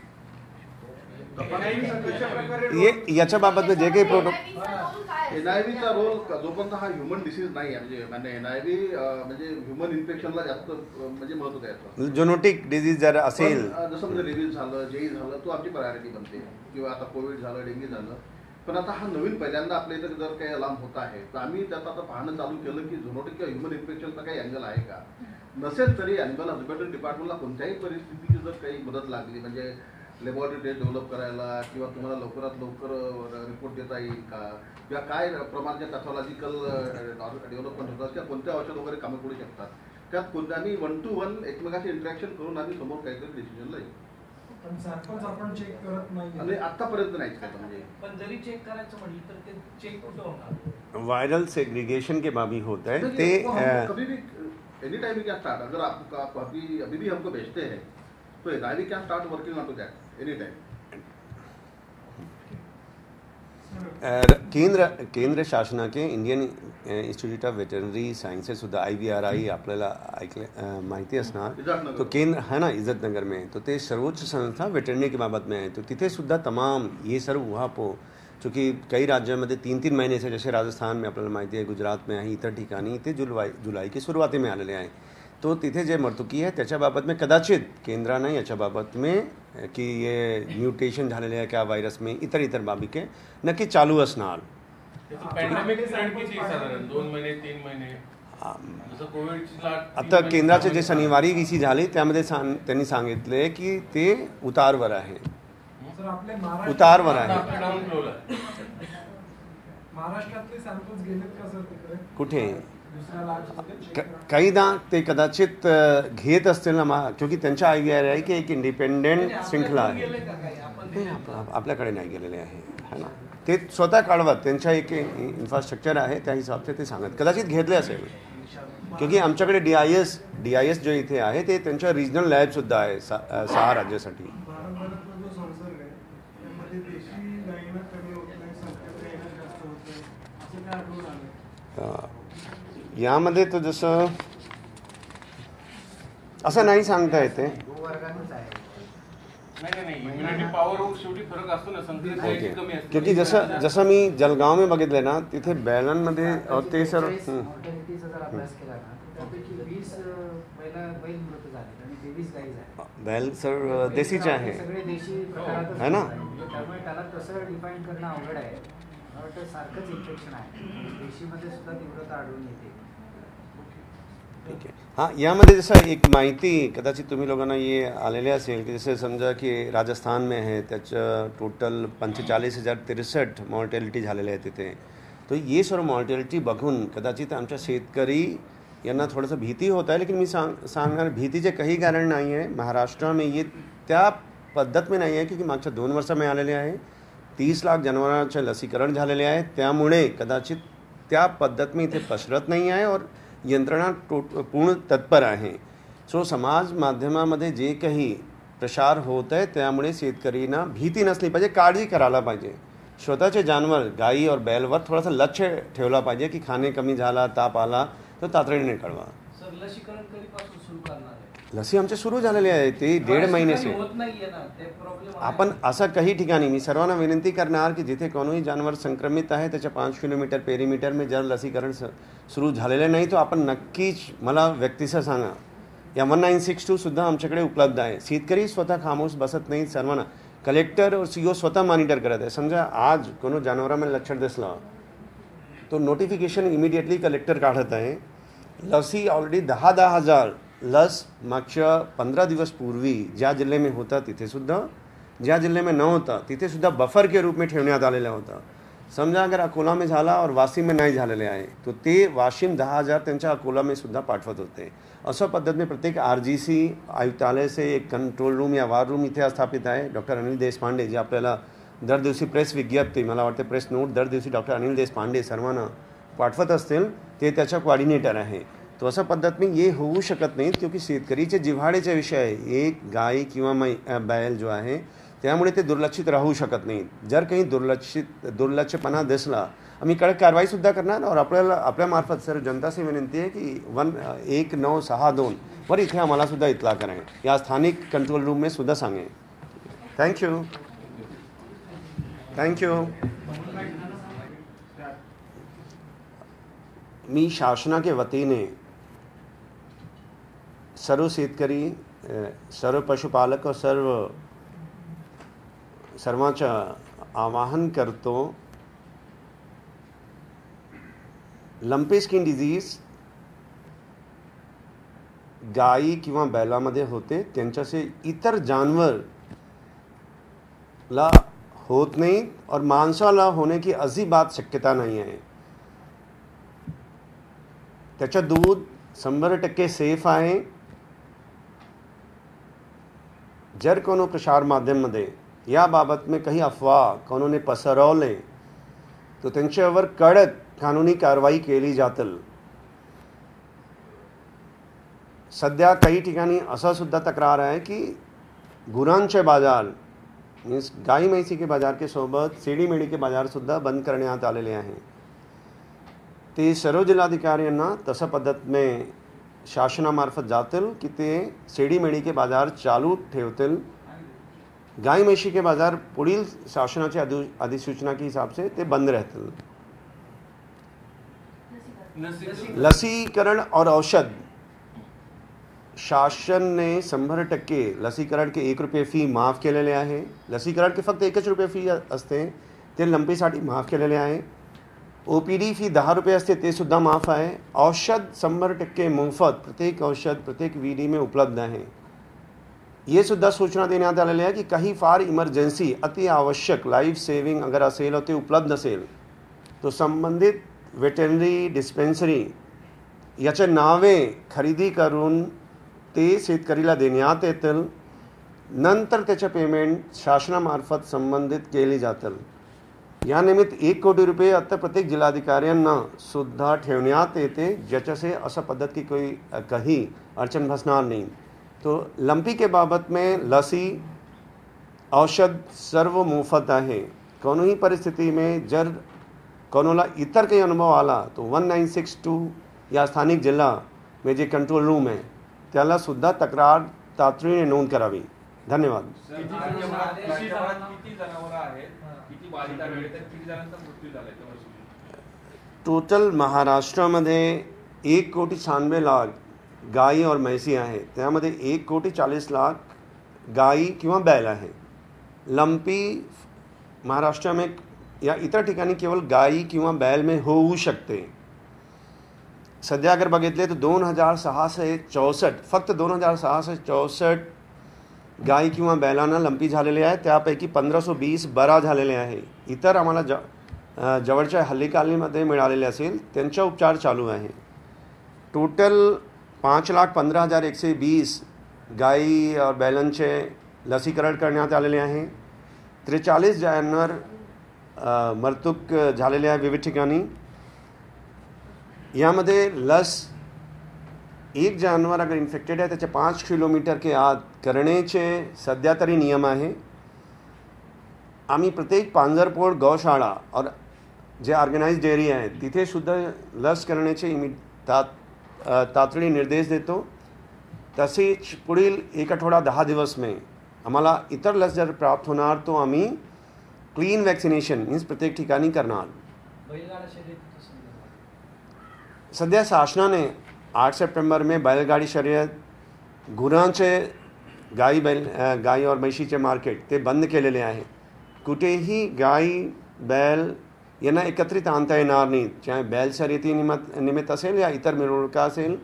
Speaker 1: याच्या बाबत जे काही
Speaker 9: NIVचा रोल जोपर्यंत हा ह्युमन डिसीज नाही आहे, म्हणजे NIV म्हणजे ह्युमन इन्फेक्शनला जास्त म्हणजे महत्व द्यायचं.
Speaker 1: झोनोटिक डिसीज जर असेल,
Speaker 9: जसं म्हणजे रेबीज झालं, जेई झालं, तो आमची प्रायोरिटी बनते, किंवा आता कोविड झालं, डेंग्यू झालं. पण आता हा नवीन पहिल्यांदा आपल्या इथे जर काही अलार्म होत आहे तर आम्ही त्यात आता पाहणं चालू केलं की झोनोटिक किंवा ह्युमन इन्फेक्शनचा काही अँगल आहे का. नसेल तरी ॲनिमल हजबंड्री डिपार्टमेंटला कोणत्याही परिस्थितीची जर काही मदत लागली, म्हणजे लॅबॉरेटरी टेस्ट डेव्हलप करायला किंवा तुम्हाला लवकरात लवकर रिपोर्ट देता येईल का, किंवा काय प्रमाणच्या पॅथॉलॉजिकल डेव्हलपमेंट होतात किंवा कोणत्या औषध वगैरे कामं पडू शकतात, त्यात कोणत्या आम्ही 1 to 1 एकमेकाशी इंटरॅक्शन करून आम्ही समोर काहीतरी डिसिजनला येऊ.
Speaker 7: पण सॅम्पल्स आपण चेक करत नाही
Speaker 9: आणि आतापर्यंत नाहीच काय. म्हणजे
Speaker 3: पण जरी चेक करायचं म्हटलं तर ते चेक कुठं होणार.
Speaker 1: वायरल सेग्रीगेशन के बाबी होता है ते
Speaker 9: कभी भी एनी टाइम क्या स्टार्ट, अगर आप अभी भी हमको भेजते हैं तो NIV क्या start working on to that any time.
Speaker 1: केंद्र शासनाचे Indian Institute of Veterinary Sciences सुद्धा IVRI आपल्याला माहिती असणार, तो केंद्र है ना इज्जतनगर में, तो ते सर्वोच्च संस्था वेटरनरी के बाबत में है. तो तिथे सुद्धा तमाम ये सर्व उहापोह, चूँकि कई राज्यांमध्ये 3-3 महिने से, जैसे राजस्थान में आपल्याला माहिती आहे, गुजरात में आहे, इतर ठिकाणी ते जुलाई की सुरुवाती में आलेले आहे. तो तिथे जे मर्तुकी आहे त्याच्याबाबत में कदाचित केंद्रानं याच्याबाबत में की ये म्युटेशन झालेले आहे क्या व्हायरस में, इतर बाबी के नक्की चालू असणार.
Speaker 2: पॅन्डेमिक पिरियड किती साधारण 2 महिने 3 महिने जसं कोविडची लाट.
Speaker 1: आता केंद्राचे जे शनिवारी VC झाले त्यामध्ये त्यांनी सांगितले की ते उतारवर आहे. उतारवर आहे.
Speaker 7: महाराष्ट्रातले सॅम्पल्स गेलेत का सर तिकडे
Speaker 1: कुठे काहीदा ते कदाचित घेत असतील ना, क्योंकि त्यांच्या IVRI की एक इंडिपेंडेंट शृंखला आहे, आपल्याकडे नाही गेलेले आहे है ना. ते स्वतः काढवत, त्यांच्या एक इन्फ्रास्ट्रक्चर आहे त्या हिसाबचे ते सांगत कदाचित घेतले असेल, क्योंकि आमच्याकडे DIS जो इथे आहे ते त्यांच्या रिजनल लॅब सुद्धा आहे 6 राज्यासाठी. यामध्ये तर जसं असं नाही सांगता येते. क्योंकि जसं मी जलगाव में बघितलंय ना, तिथे बैलांमध्ये ते सर बैल सर देशीचे आहे है ना.
Speaker 6: त्याला तसं डिफाईन करणं अवघड आहे. सारखंच इन्फेक्शन आहे, देशीमध्ये सुद्धा तीव्रता आढळून येते.
Speaker 1: ठीक आहे. हां, यामध्ये जसं एक माहिती कदाचित तुम्ही लोकांना ये आलेले असेल की जसं समजा की राजस्थान में आहे, त्याचं टोटल 45,063 मॉर्टॅलिटी झालेले आहे तिथे. तो ये सर्व मॉर्टॅलिटी बघून कदाचित आमच्या शेतकरी यांना थोडंसं भीती होत आहे. लेकिन मी सांगणार भीतीचे काही कारण नाही आहे. महाराष्ट्र में ये त्या पद्धत में नाही आहे की मागच्या 2 वर्ष में आलेले आहे. 30 लाख जनावरांचे लसीकरण झालेले आहे, त्यामुळे कदाचित त्या पद्धत में इथे पसरत नाही आहे और यंत्रणा पूर्ण तत्पर आहे. सो समाज माध्यमामध्ये जे काही प्रसार होत आहे त्यामुळे शेतकऱ्यांना भीती नसली पाहिजे, काळजी करायला पाहिजे. स्वतःचे जानवर गाई और बैलवर थोडासा लक्ष ठेवला पाहिजे की खाणे कमी झाला, ताप आला तर तातडीने कळवा.
Speaker 3: सर लसीकरण कधीपासून सुरू करणार आहे?
Speaker 1: लसी आमचे सुरू झालेले आहे, ते 1.5 महिने से. आपण असं काही ठिकाणी मी सर्वांना विनंती करणार की जिथे कोणीही जानवर संक्रमित आहे त्याच्या 5 किलोमीटर पेरीमीटर में जर लसीकरण सुरू झालेलं नाही तो आपण नक्कीच मला व्यक्तीसह सांगा. या 1962 सुद्धा आमच्याकडे उपलब्ध आहे. शेतकरी स्वतः खामोश बसत नाही, सर्वांना कलेक्टर और CO स्वतः मॉनिटर करत आहे. समजा आज कोणी जनावरांमध्ये लक्षण दिसलं तो नोटिफिकेशन इमिडिएटली कलेक्टर काढत आहे. लसी ऑलरेडी 10,000 लस मागच्या 15 दिवस पूर्वी ज्या जिल्हे में होता तिथेसुद्धा, ज्या जिल्हे में न होता तिथेसुद्धा बफर के रूप में ठेवण्यात आलेला होता. समजा अगर अकोला में झाला और वाशिम में नाही झालेले आहे तो ते वाशिम 10,000 त्यांच्या अकोला में सुद्धा पाठवत होते. अशा पद्धतीने प्रत्येक RGC आयुक्तालय से एक कंट्रोल रूम या वार रूम इथे स्थापित आहे. डॉक्टर अनिल देशपांडे जे आपल्याला दर दिवशी प्रेस विज्ञप्ती, मला वाटते प्रेस नोट दर दिवशी डॉक्टर अनिल देशपांडे सर्वांना पाठवत असतील, ते त्याच्या कोऑर्डिनेटर आहे. तो अशा पद्धतीने ये होऊ शकत नाही, क्योंकि शेतकरीचे जिव्हाळ्याचे विषय आहे. एक गाय किंवा बैल जो आहे त्यामुळे ते दुर्लक्षित राहू शकत नाही. जर काही दुर्लक्षपणा दिसला आम्ही कडक कारवाईसुद्धा करणार. और आपल्या मार्फत सर जनता से विनंती आहे की 1962 वर इथे आम्हाला सुद्धा इतला कराय, या स्थानिक कंट्रोल रूम में सुद्धा सांगे. थँक्यू. मी शासना के वतीने सर्व शेतकरी, सर्व पशुपालक और सर्वांचं आवाहन करतो. लंपी स्किन डिजीज गायी किंवा बैलामध्ये होते, त्यांच्याशी इतर जानवरला होत नाही और माणसाला होने की अजिबात शक्यता नाही आहे. त्याचं दूध 100% सेफ आहे. जर कोनो प्रसार माध्यममध्ये याबाबत में काही अफवा कोणोने पसरवले तो त्यांच्यावर कडक कानूनी कारवाई केली जातील. सध्या काही ठिकाणी असा सुद्धा तक्रार आहे की गुरांचे बाजार मीन्स गाई म्हैसी के बाजार के सोबत सेडी मेडी के बाजार सुद्धा बंद करण्यात आलेले आहे. ते सर्व जिल्हाधिकाऱ्यांना तशा पद्धतीने शासनामार्फत जातील की ते सेडी मेडी के बाजार चालू ठेवतील. गाय म्हैसी के बाजार पुढील शासनाच्या अधिसूचना के हिसाब से ते बंद रहतील. लसीकरण और औषध शासन ने 100% लसीकरण के 1 रुपये फी माफ केलेले आहे. लसीकरण के फक्त 1 रुपये फी असते, ते लंपीसाठी माफ केलेले आहे. OPD फी 10 रुपये असते, ते सुद्धा माफ आहे. औषध 100% मोफत प्रत्येक औषध प्रत्येक विडी में उपलब्ध आहे. ये सुद्धा सूचना देण्यात आलेली आहे की काही फार इमर्जन्सी अति आवश्यक लाईफ सेविंग अगर असेल ते उपलब्ध असेल तो संबंधित वेटरनरी डिस्पेन्सरी याचे नावे खरेदी करून ते शेतकरीला देण्यात येतील. नंतर त्याचे पेमेंट शासनामार्फत संबंधित केली जातील. यानिमित्त 1 कोटी रुपये आता प्रत्येक जिल्हाधिकाऱ्यांना सुद्धा ठेवण्यात येते, ज्याच्यासे अशा पद्धत की कोई कहीं अडचण भासणार नाही. तो लंपी के बाबत में लसी औषध सर्व मोफत आहे. कोणीही परिस्थिती में जर कोणाला इतर काही अनुभव आला तो 1962 या स्थानिक जिल्हा में जे कंट्रोल रूम आहे त्याला सुद्धा तक्रार तातडीने नोंद करावी. धन्यवाद.
Speaker 4: किती जनावर आहेत, किती बाधित आहेत, किती जणांचा मृत्यू झालाय?
Speaker 1: टोटल महाराष्ट्रामध्ये 1,96,00,000 गायी और म्हैसी आहे. त्यामध्ये 1,40,00,000 गायी किंवा बैल आहे. लंपी महाराष्ट्र में या इतर ठिकाणी केवळ गायी किंवा बैल में होऊ शकते. सध्या अगर बघितले तर 2,664 फक्त 2,664 गायी किंवा बैलांना लंपी झालेले आहे. त्यापैकी 1,520 बरा झालेले आहे. इतर आम्हाला जवळच्या हल्लीकालीमध्ये मिळालेले असेल त्यांचा उपचार चालू आहे. टोटल 5,15,120 गायी और बैलांचे लसीकरण करण्यात आलेले आहे. 43 जानवर मृत्यू झालेले आहे विविध ठिकाणी. यामध्ये लस एक जानवर अगर इन्फेक्टेड आहे त्याचे 5 किलोमीटर के आत करण्याचे सध्या तरी नियम आहे. आम्ही प्रत्येक पांजरपोळ गौशाळा और जे ऑर्गनाइज्ड डेअरी आहे तिथे सुद्धा लस करण्याचे तातडी निर्देश देतो. तसेच पुढील 1 आठवडा 10 दिवस में आम्हाला इतर लस जर प्राप्त होणार तो आम्ही क्लीन वॅक्सिनेशन मीन्स प्रत्येक ठिकाणी करणार. सध्या शासनाने 8 सितंबर में बैलगाड़ी शर्यत गुरांचे गाई और म्हैशीचे मार्केट ते बंद केलेले आहे. कुठेही गाई बैल यांना एकत्रित आणता येणार नाही, चाहे बैल शर्यती निमित्त असेल या इतर मिरवणुका असेल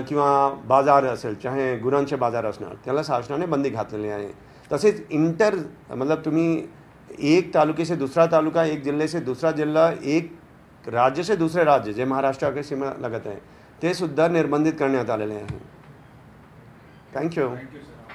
Speaker 1: किंवा बाजार असेल, चाहे गुरांचे बाजार असणार, त्याला शासनाने बंदी घातलेली आहे. तसेच मतलब तुम्ही एक तालुके से दूसरा तालुका, एक जिले से दूसरा जिल्हा, एक राज्य से दूसरे राज्य जे महाराष्ट्राकडे सीमा लगत आहे ते सुद्धा निर्बंधित करण्यात आलेले आहे. थँक्यू.
Speaker 2: Thank you sir.